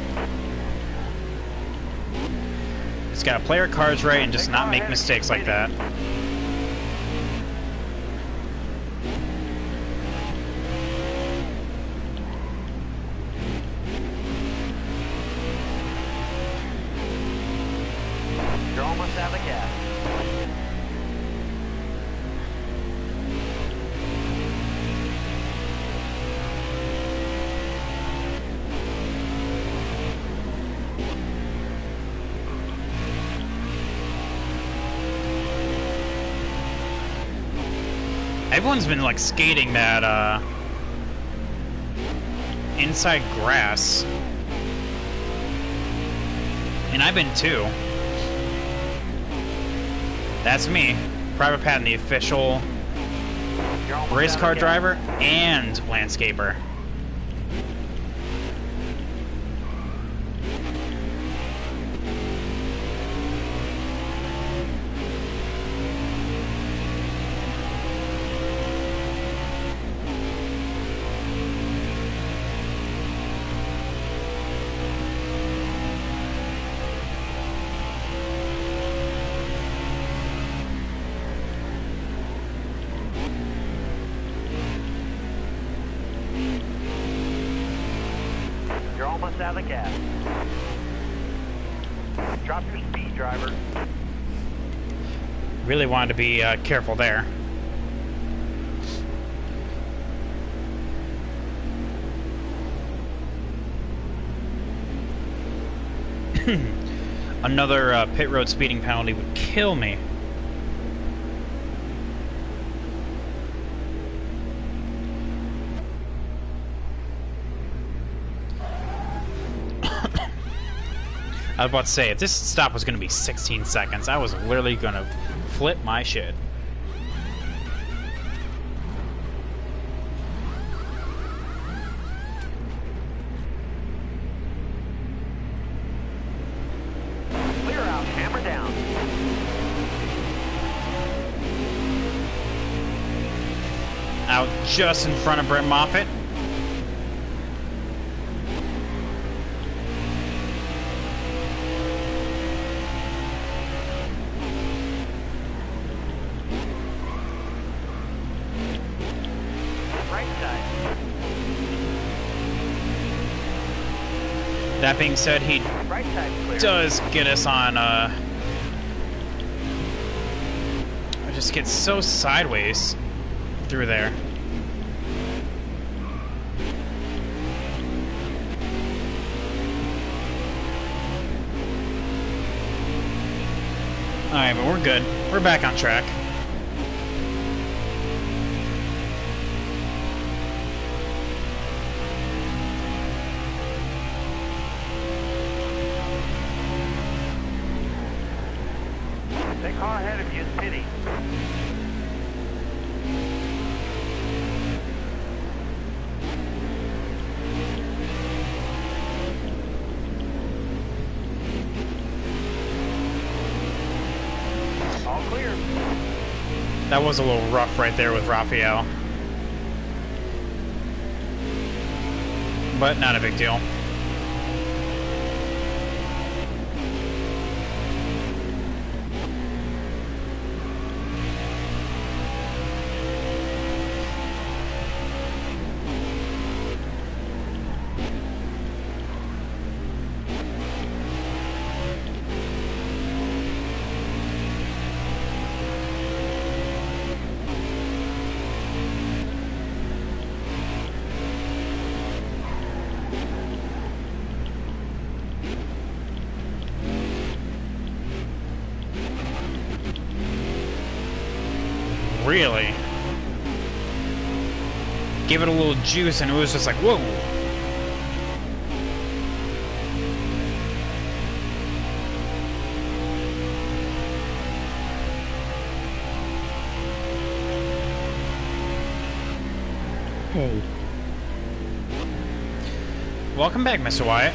Just gotta play our cards right and just not make mistakes like that. You're almost out of gas. Everyone's been like skating that inside grass. And I've been too. That's me, Private Patton, the official You're almost race out car of gas. driver and landscaper. You're almost out of gas. Drop your speed, driver. Really wanted to be careful there. Another pit road speeding penalty would kill me. I was about to say, if this stop was going to be 16 seconds, I was literally going to flip my shit. Clear out, hammer down. Out just in front of Brett Moffitt. Right side. That being said, he Right side clear. does get us on, I just get so sideways through there. Alright, but we're good. We're back on track. That car ahead of you is pitting. That was a little rough right there with Raphael. But not a big deal. Really? Give it a little juice and it was just like, whoa! Hey. Welcome back, Mr. Wyatt.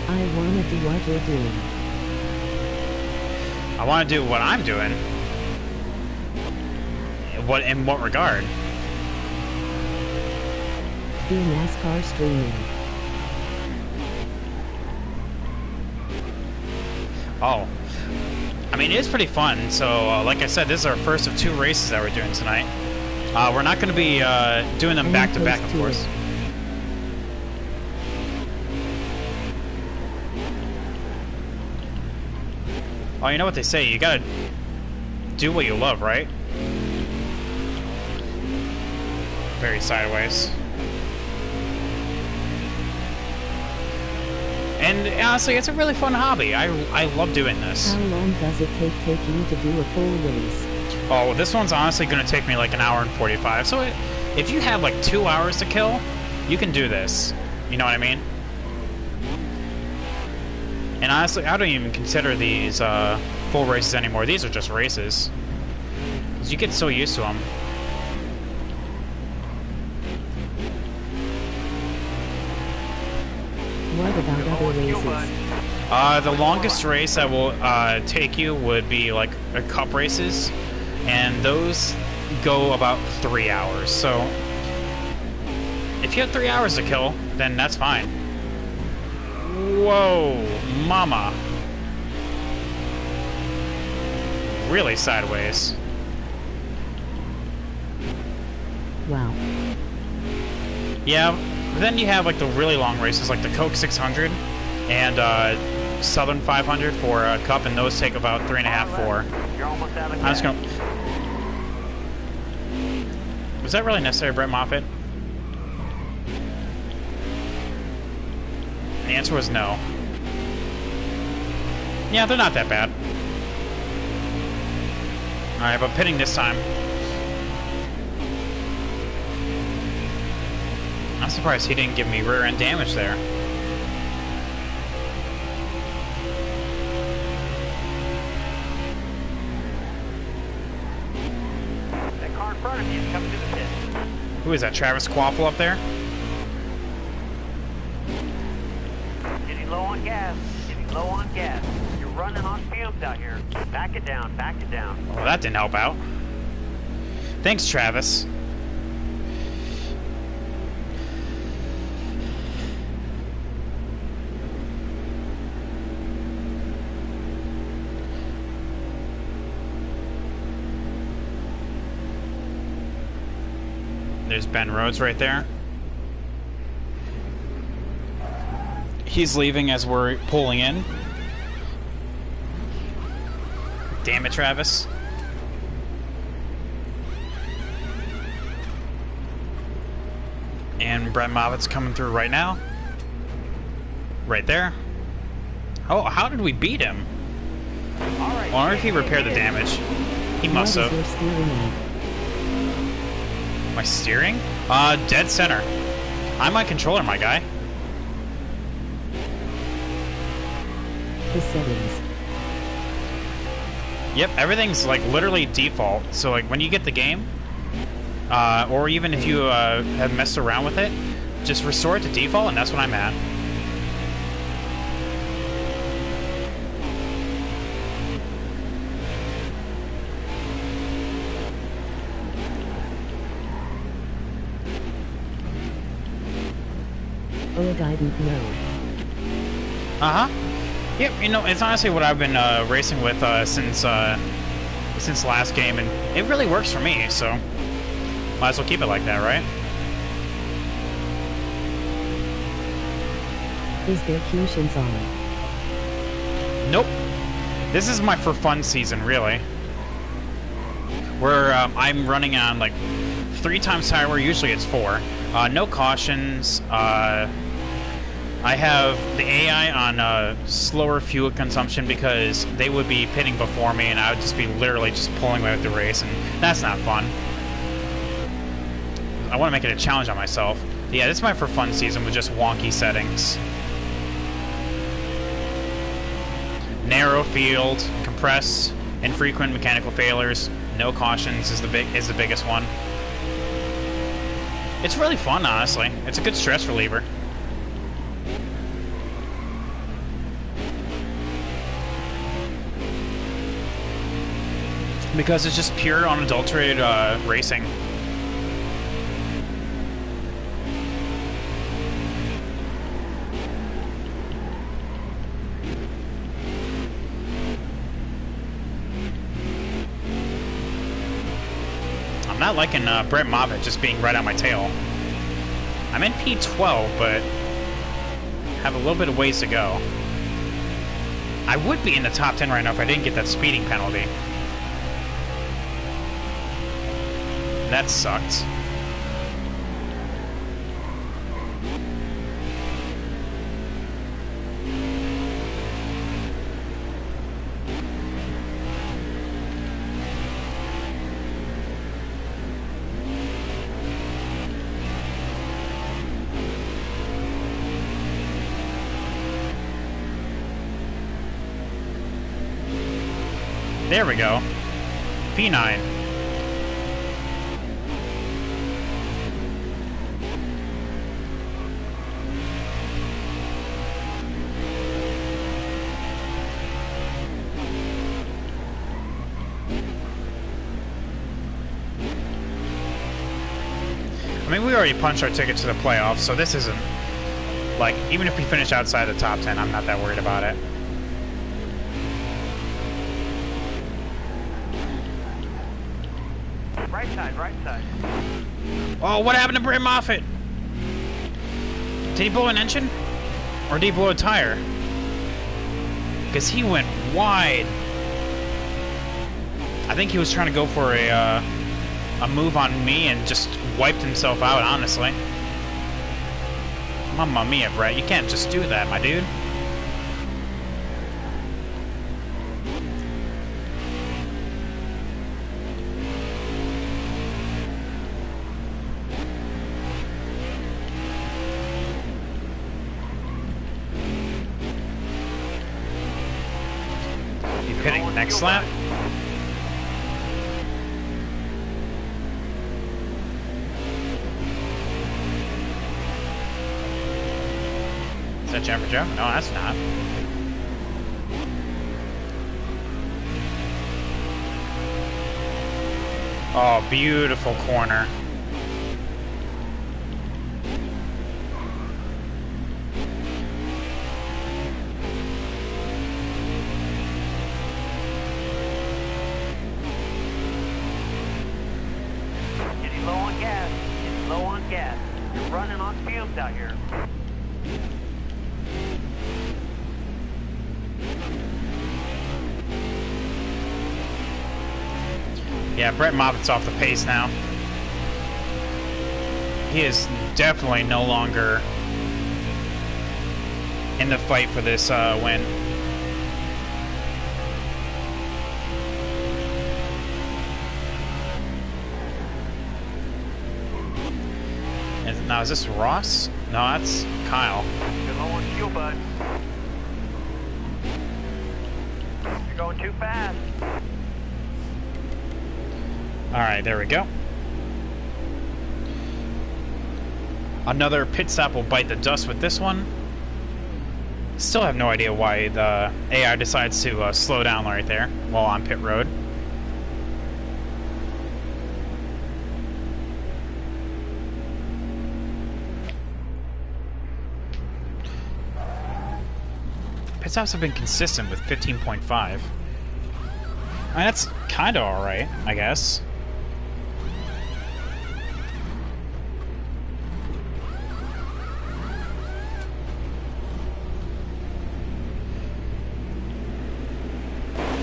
I wanna do what you're doing. I want to do what I'm doing. In what regard? Do NASCAR streaming. Oh. I mean, it is pretty fun. So, like I said, this is our first of 2 races that we're doing tonight. We're not going to be doing them back to back, of course. Oh, you know what they say, you gotta do what you love, right? Very sideways. And honestly, it's a really fun hobby. I love doing this. How long does it take you to do a full race? Oh, this one's honestly gonna take me like an hour and 45. So if you have like 2 hours to kill, you can do this. You know what I mean? And honestly, I don't even consider these full races anymore. These are just races. 'Cause you get so used to them. What about other races? The longest race that will take you would be like a cup races. And those go about 3 hours. So if you have 3 hours to kill, then that's fine. Whoa, mama. Really sideways. Wow. Yeah, then you have like the really long races like the Coke 600 and Southern 500 for a cup, and those take about 3.5, 4. You're almost out of I'm just gas. gonna... Was that really necessary, Brett Moffitt? The answer was no. Yeah, they're not that bad. Alright, but pitting this time. I'm surprised he didn't give me rear end damage there. That car in front of you is coming to the pit. Who is that, Travis Quaffle up there? Getting low on gas. Getting low on gas. You're running on fumes out here. Back it down. Back it down. Well, that didn't help out. Thanks, Travis. There's Ben Rhodes right there. He's leaving as we're pulling in. Damn it, Travis. And Brett Moffitt's coming through right now. Right there. Oh, how did we beat him? All right. I wonder if he repaired the damage. He must What is have. your steering at? My steering? Dead center. I'm my controller, my guy. The settings. Yep, everything's like literally default. So like when you get the game, or even if you have messed around with it, just restore it to default, and that's what I'm at. Oh, I didn't know. Uh-huh. Yep, you know, it's honestly what I've been racing with since last game, and it really works for me, so might as well keep it like that, right? Is there cushions on? Nope. This is my for fun season, really. Where I'm running on like 3 times tire wear, usually it's 4. No cautions. I have the AI on slower fuel consumption because they would be pitting before me and I would just be literally just pulling away with the race, and that's not fun. I want to make it a challenge on myself. Yeah, this is my for fun season with just wonky settings. Narrow field, compress, infrequent mechanical failures, no cautions is the biggest one. It's really fun, honestly. It's a good stress reliever. Because it's just pure, unadulterated racing. I'm not liking Brett Moffitt just being right on my tail. I'm in P12, but have a little bit of ways to go. I would be in the top 10 right now if I didn't get that speeding penalty. That sucked. There we go. P9. I mean, we already punched our ticket to the playoffs, so this isn't... Like, even if we finish outside the top 10, I'm not that worried about it. Right side, right side. Oh, what happened to Brett Moffitt? Did he blow an engine? Or did he blow a tire? Because he went wide. I think he was trying to go for a move on me and just wiped himself out, honestly. Mamma mia, Brett. You can't just do that, my dude. You pitting next lap? Is that Jennifer Joe? No, that's not. Oh, beautiful corner. Getting low on gas. Getting low on gas. You're running on fumes out here. Yeah, Brett Moffitt's off the pace now. He is definitely no longer in the fight for this win. Now, is this Ross? No, that's Kyle. You're low on fuel, bud. You're going too fast. Alright, there we go. Another pit stop will bite the dust with this one. Still have no idea why the AI decides to slow down right there while on pit road. Pit stops have been consistent with 15.5. I mean, that's kind of alright, I guess.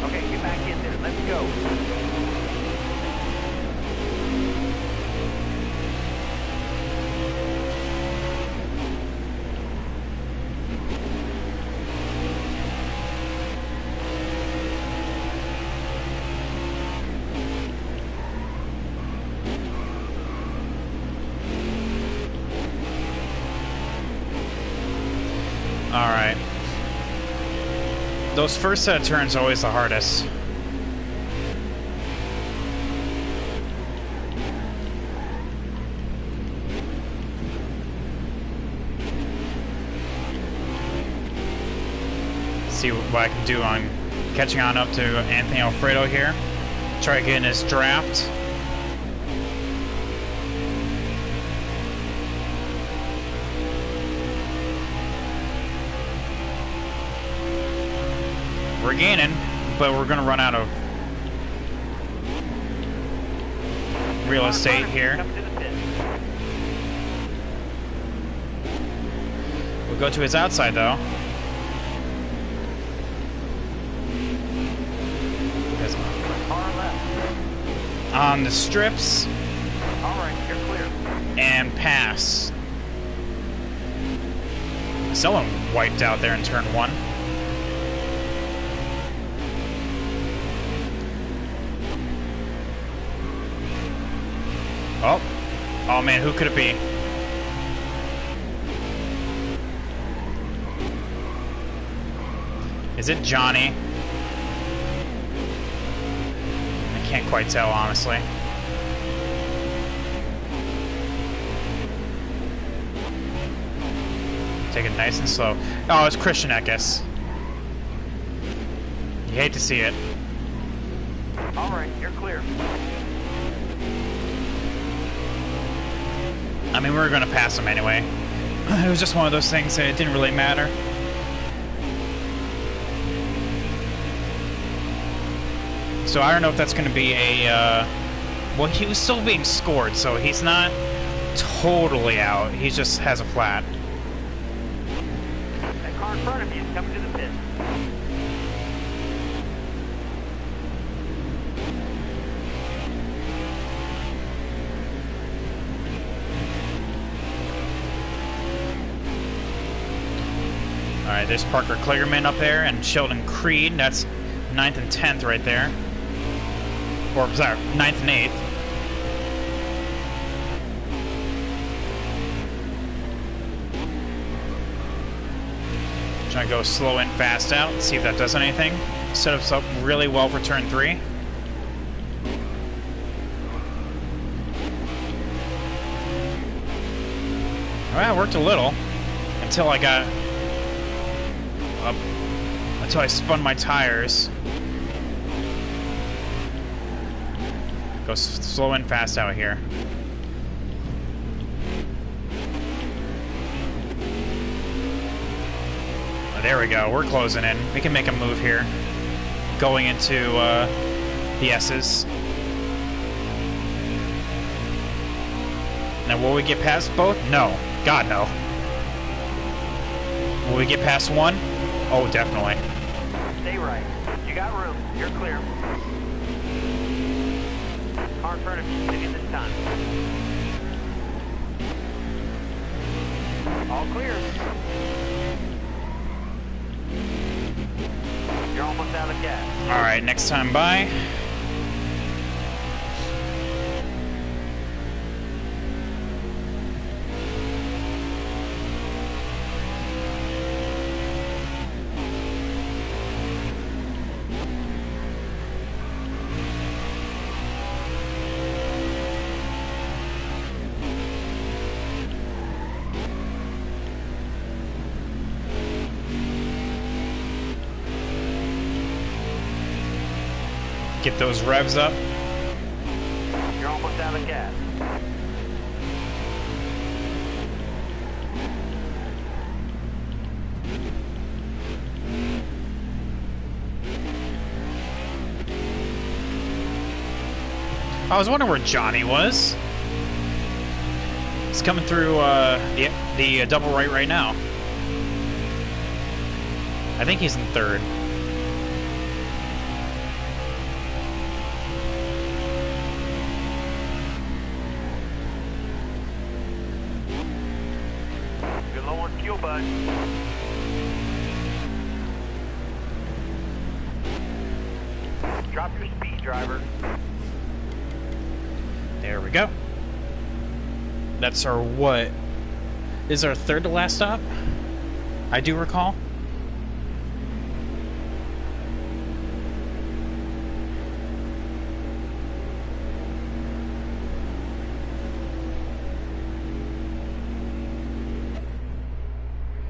Okay, get back in there. Let's go. Alright. Those first set of turns are always the hardest. See what I can do on catching on up to Anthony Alfredo here. Try getting his draft. We're gaining, but we're going to run out of real estate here. Come to the pit. We'll go to his outside, though. Far left. On the strips All right, you're clear. and pass. Someone wiped out there in turn one. Oh. Oh man, who could it be? Is it Johnny? I can't quite tell, honestly. Take it nice and slow. Oh, it's Christian Eckes. You hate to see it. All right, you're clear. I mean, we were going to pass him anyway. It was just one of those things that it didn't really matter. So I don't know if that's going to be a... well, he was still being scored, so he's not totally out. He just has a flat. That car in front of you is coming to the pit. Alright, there's Parker Kligerman up there, and Sheldon Creed. That's 9th and 10th right there. Or, sorry, 9th and 8th. Trying to go slow in, fast out, see if that does anything. Set us up really well for turn 3. Well, it worked a little. Until I got... until I spun my tires. Go slow and fast out here. Oh, there we go. We're closing in. We can make a move here. Going into the S's. Now, will we get past both? No. God, no. Will we get past one? Oh, definitely. Stay right. You got room. You're clear. Car in front of you, taking this time. All clear. You're almost out of gas. Alright, next time by. Get those revs up. You're almost out of gas. I was wondering where Johnny was. He's coming through the double right now. I think he's in third. You're low on fuel, bud. Drop your speed, driver. There we go. That's our what? Is our third to last stop? I do recall.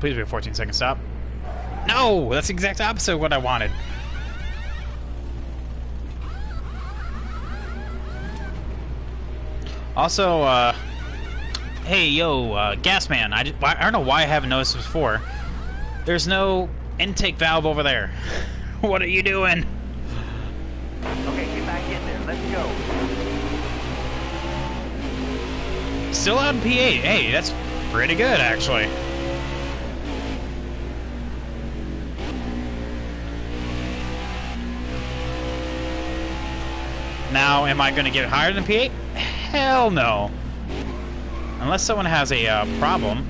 Please be a 14-second stop. No! That's the exact opposite of what I wanted. Also, hey, yo, gas man, I don't know why I haven't noticed this before. There's no intake valve over there. What are you doing? Okay, get back in there. Let's go. Still out in P8. Hey, that's pretty good, actually. Now, am I going to get higher than P8? Hell no. Unless someone has a problem.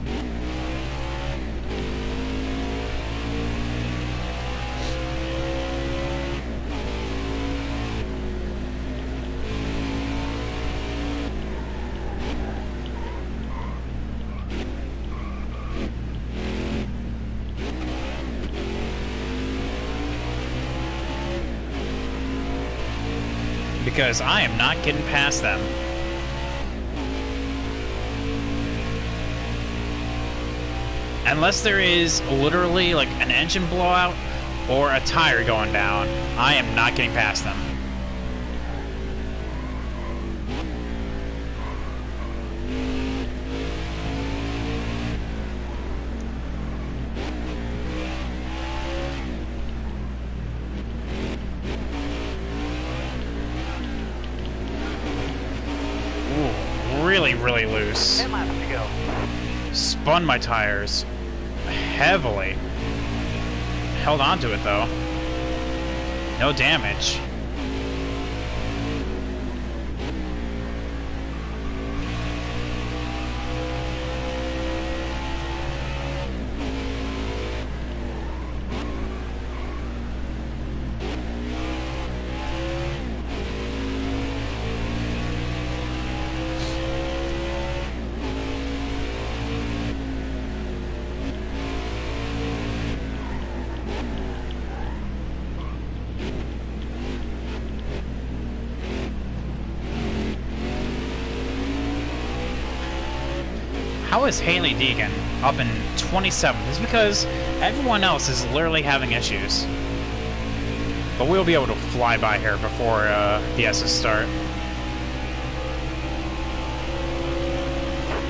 Because I am not getting past them. Unless there is literally like an engine blowout or a tire going down, I am not getting past them. Ooh, really loose. 10 laps to go. Spun my tires heavily. Held on to it though. No damage. How is Haley Deegan up in 27th? It's because everyone else is literally having issues. But we'll be able to fly by here before the S's start.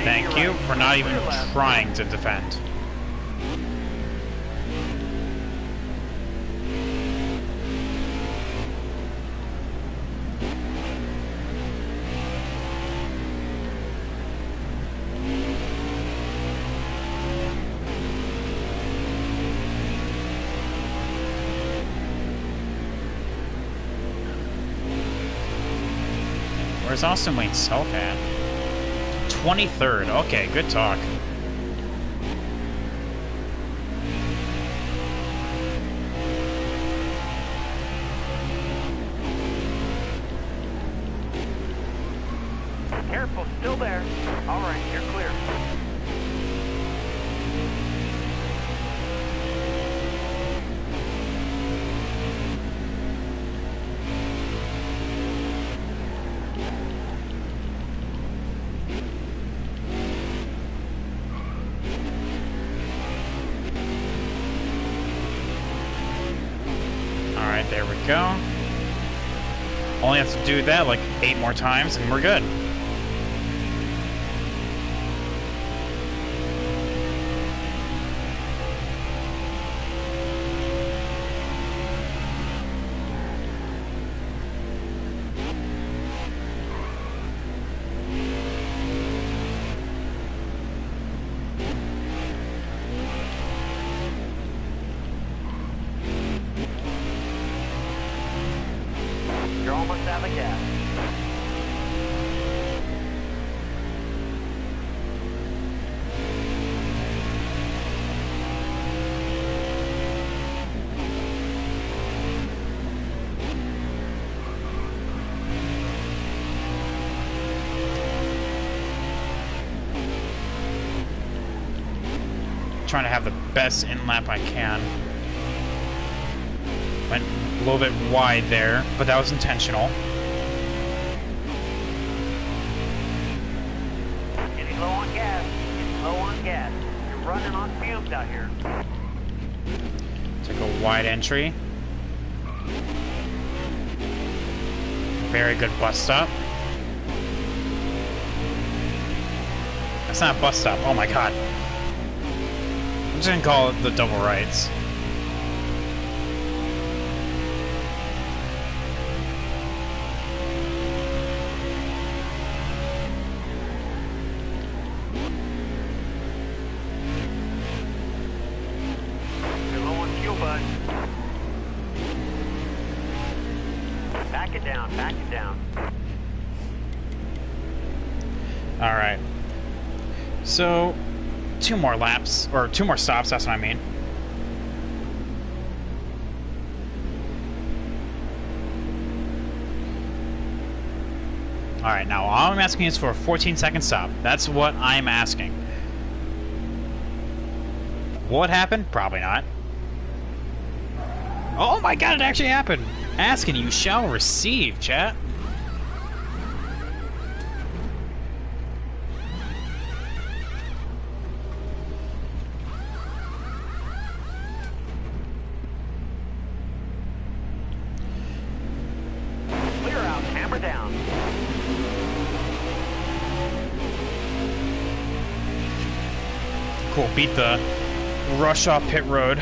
Thank you for not even trying to defend. Where's Austin Wayne's self at? 23rd. Okay, good talk. Careful, still there. All right, you're clear. Alright, there we go. Only have to do that like 8 more times and we're good. You're almost out of gas. Trying to have the best in lap I can. Went a little bit wide there, but that was intentional. Getting low on gas. Getting low on gas. You're running on fumes out here. Took a wide entry. Very good bus stop. That's not a bus stop. Oh my god. I'm just gonna call it the double rights. You're low on fuel, bud. Back it down. Back it down. Alright. So, 2 more laps, or 2 more stops, that's what I mean. Alright, now all I'm asking is for a 14-second stop. That's what I'm asking. What happened? Probably not. Oh my god, it actually happened! Ask and you shall receive, chat. Clear out. Hammer down. Cool, beat the rush off pit road.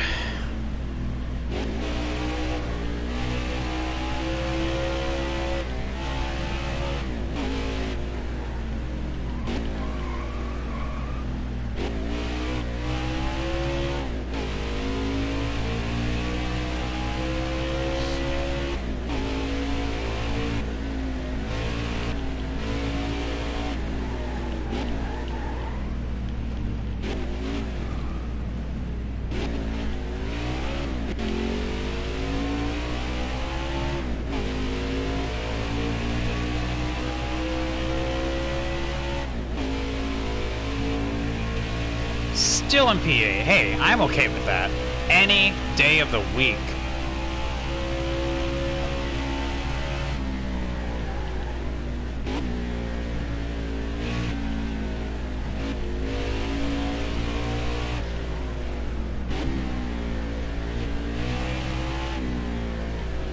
Still in PA. Hey, I'm okay with that. Any day of the week.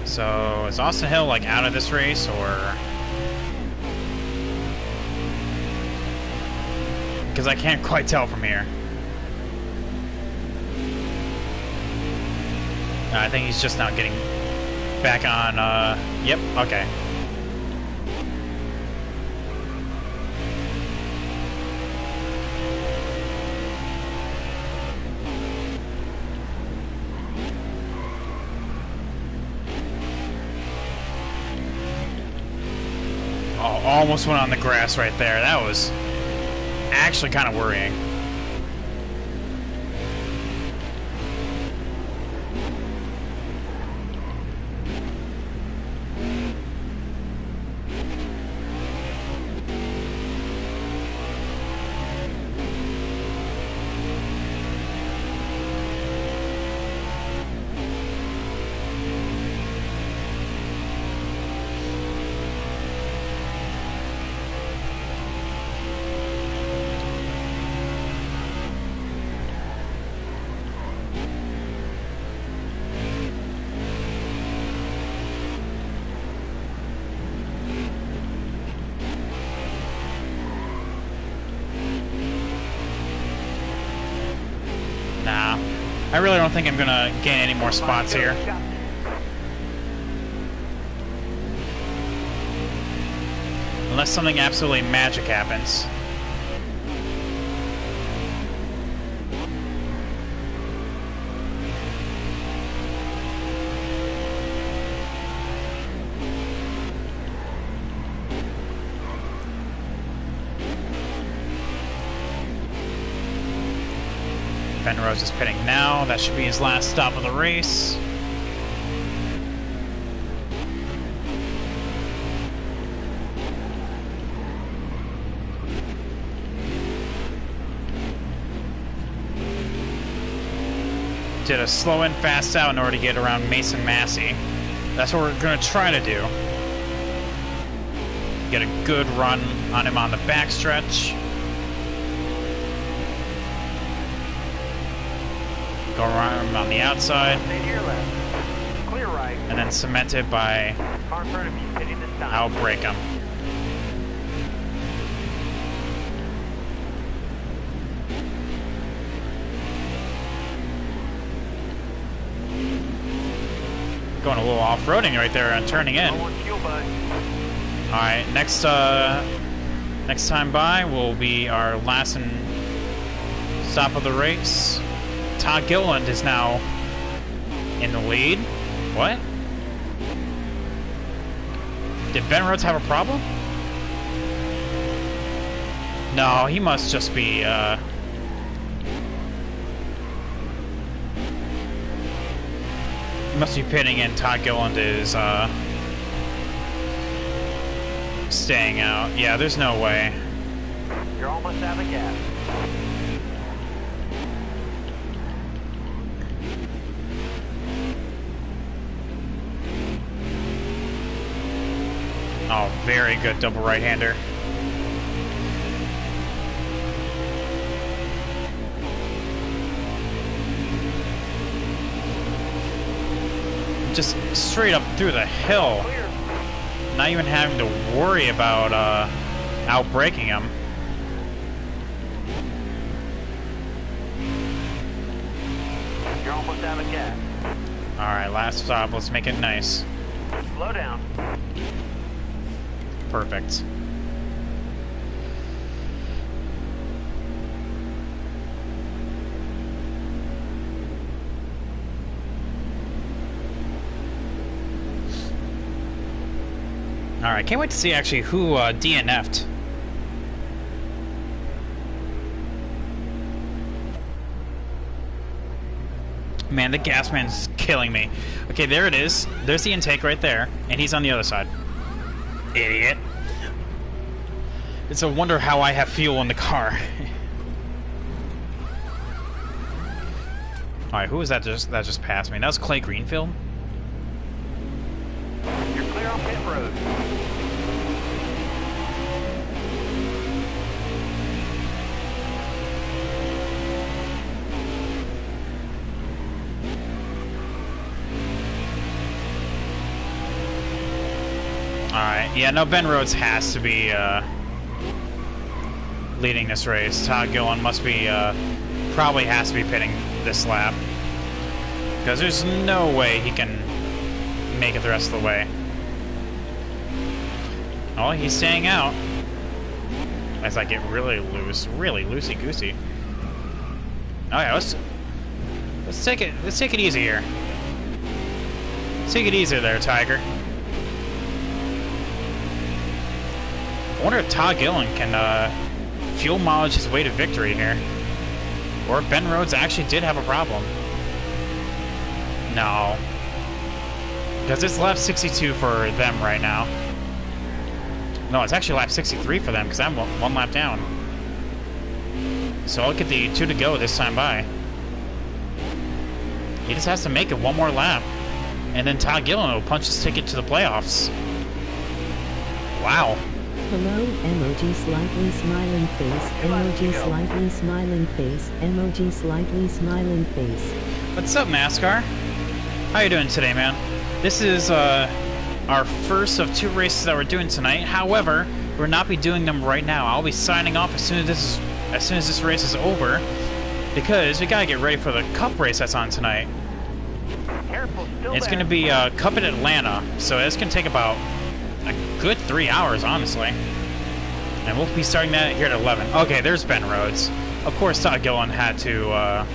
So, is Austin Hill, like, out of this race, or... Because I can't quite tell from here. I think he's just now getting back on, yep, okay. Oh, almost went on the grass right there. That was actually kind of worrying. really don't think I'm gonna gain any more spots here. Unless something absolutely magic happens. Ben Rose is pitting now. That should be his last stop of the race. Did a slow in, fast out in order to get around Mason Massey. That's what we're going to try to do. Get a good run on him on the backstretch. Go around him on the outside. Stay to your left. Clear right. And then cement it by Car in front of you, pitting this time. outbreak him. Going a little off-roading right there and turning in. Low on fuel, bud. Alright, next time by will be our last stop of the race. Todd Gilliland is now in the lead. What? Did Ben Rhodes have a problem? No, he must just be, he must be pitting in. Todd Gilliland is, staying out. Yeah, there's no way. You're almost out of gas. Oh, very good double right-hander. Just straight up through the hill. Clear. Not even having to worry about outbraking him. You're almost out of gas. Alright, last stop. Let's make it nice. Slow down. Perfect. Alright, can't wait to see actually who DNF'd. Man, the gas man's killing me. Okay, there it is. There's the intake right there, and he's on the other side. Idiot. It's a wonder how I have fuel in the car. Alright, who was that just passed me? That was Clay Greenfield? You're clear on pit road. Alright, yeah, no, Ben Rhodes has to be leading this race. Todd Gilliland must be, probably has to be pitting this lap. Because there's no way he can make it the rest of the way. Oh, he's staying out. As I get really loose, really loosey-goosey. Oh yeah, let's take it easy here. Let's take it easy there, Tiger. I wonder if Todd Gilliland can fuel mileage his way to victory here. Or if Ben Rhodes actually did have a problem. No. Because it's lap 62 for them right now. No, it's actually lap 63 for them because I'm one lap down. So I'll get the 2 to go this time by. He just has to make it one more lap. And then Todd Gilliland will punch his ticket to the playoffs. Wow. Hello, emoji slightly smiling face, emoji slightly smiling face, emoji slightly smiling face. What's up, NASCAR? How you doing today, man? This is our first of 2 races that we're doing tonight. However, we'll not be doing them right now. I'll be signing off as soon as this race is over. because we gotta get ready for the Cup race that's on tonight. Careful, still It's there. gonna be Cup in Atlanta, so it's gonna take about a good 3 hours, honestly. And we'll be starting that here at 11. Okay, there's Ben Rhodes. Of course, Todd Gillen had to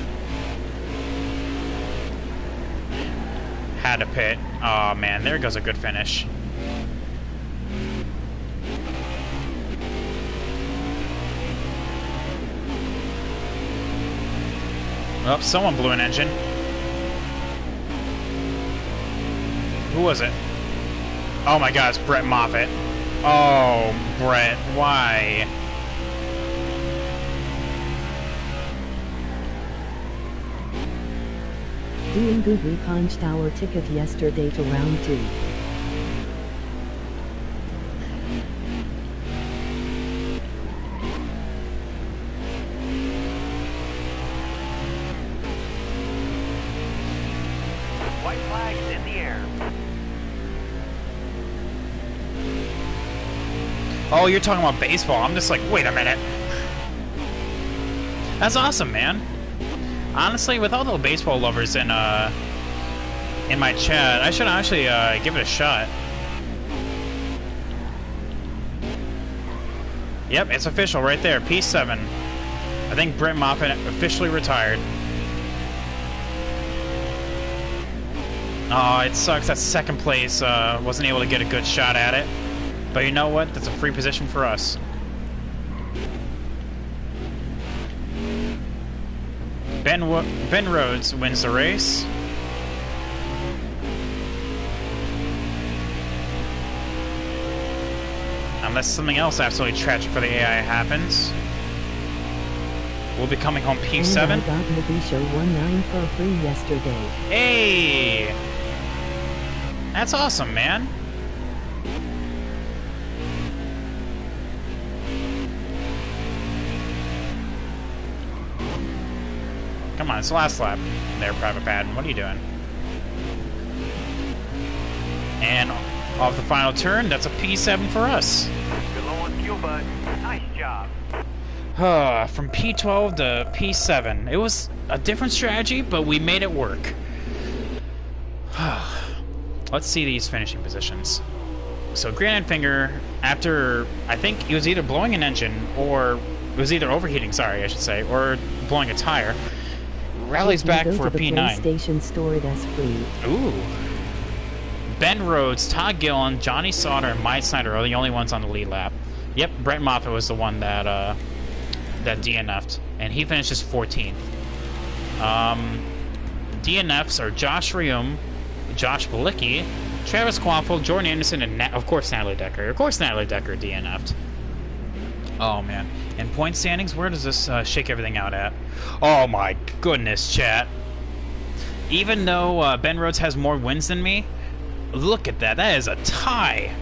pit. Oh man, there goes a good finish. Oh, someone blew an engine. Who was it? Oh my god, it's Brett Moffitt. Oh, Brett, why? Doing good. We punched our ticket yesterday to round 2. White flags in the air. Oh, you're talking about baseball. I'm just like, wait a minute. That's awesome, man. Honestly, with all the baseball lovers in my chat, I should actually give it a shot. Yep, it's official right there. P7. I think Brett Moffitt officially retired. Oh, it sucks that second place wasn't able to get a good shot at it. But you know what? That's a free position for us. Ben Rhodes wins the race. Unless something else absolutely tragic for the AI happens. We'll be coming home P7. And I got Movie Show 19 for free yesterday. Hey! That's awesome, man. Come on, it's the last lap. There, Private Patton. What are you doing? And off the final turn, that's a P7 for us. Good low on fuel, bud. Nice job. From P12 to P7. It was a different strategy, but we made it work. Let's see these finishing positions. So Granite Finger, after, I think he was either blowing an engine, or it was either overheating, sorry, I should say, or blowing a tire, rallies You can back go for a to the P9. PlayStation Store, it as free. Ooh. Ben Rhodes, Todd Gillen, Johnny Sauter, and Mike Snyder are the only ones on the lead lap. Yep, Brett Moffitt was the one that that DNF'd, and he finishes 14th. DNFs are Josh Reum, Josh Balicki, Travis Quaffle, Jordan Anderson, and of course Natalie Decker. Of course Natalie Decker DNF'd. Oh man. And point standings, where does this shake everything out at? Oh my goodness, chat. Even though Ben Rhodes has more wins than me, look at that. That is a tie.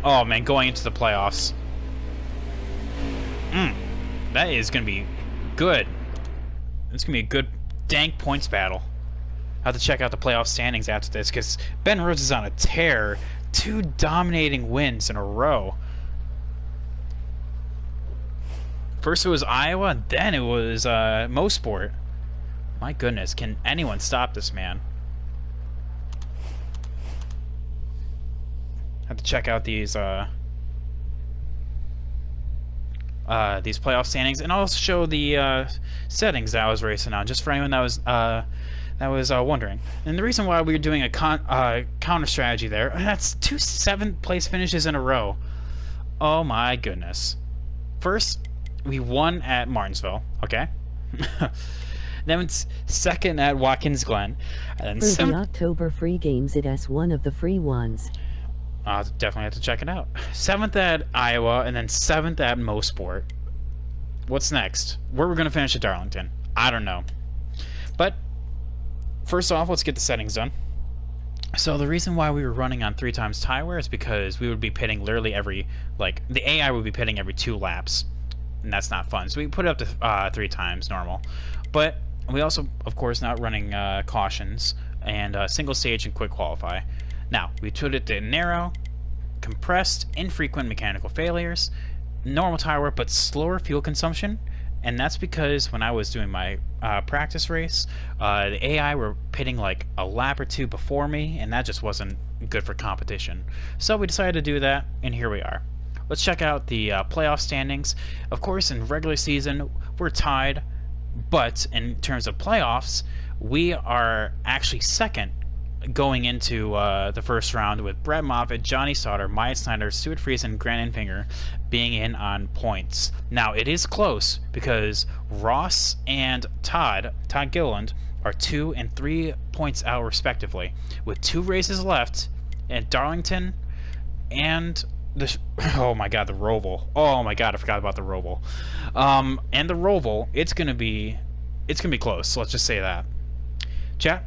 Oh man, going into the playoffs. That is going to be good. It's going to be a good dank points battle. I'll have to check out the playoff standings after this, because Ben Rhodes is on a tear. 2 dominating wins in a row. First it was Iowa, and then it was Mosport. My goodness, can anyone stop this man? Have to check out these playoff standings, and also show the settings that I was racing on, just for anyone that was wondering. And the reason why we were doing a counter strategy there, that's 2 7th place finishes in a row. Oh my goodness. First, we won at Martinsville, okay? Then it's second at Watkins Glen. And then For the October free games, it as one of the free ones. I'll definitely have to check it out. 7th at Iowa, and then 7th at Mosport. What's next? Where we're going to finish at Darlington? I don't know. But, first off, let's get the settings done. So the reason why we were running on 3 times tie wear is because we would be pitting literally every, the AI would be pitting every 2 laps. And that's not fun. So we put it up to 3 times normal. But we also, of course, not running cautions and single stage and quick qualify. Now, we put it to narrow, compressed, infrequent mechanical failures, normal tire wear, but slower fuel consumption, and that's because when I was doing my practice race, the AI were pitting like a lap or two before me, and that just wasn't good for competition. So we decided to do that, and here we are. Let's check out the playoff standings. Of course, in regular season, we're tied, but in terms of playoffs, we are actually second going into the first round, with Brett Moffitt, Johnny Sauter, Maya Snyder, Stuart Friesen, and Grant Enfinger being in on points. Now, it is close because Ross and Todd Gilliland, are 2 and 3 points out respectively, with 2 races left, and Darlington and the oh my god, the Roval. Oh my god, I forgot about the Roval. And the Roval, it's gonna be close. So let's just say that. Chat.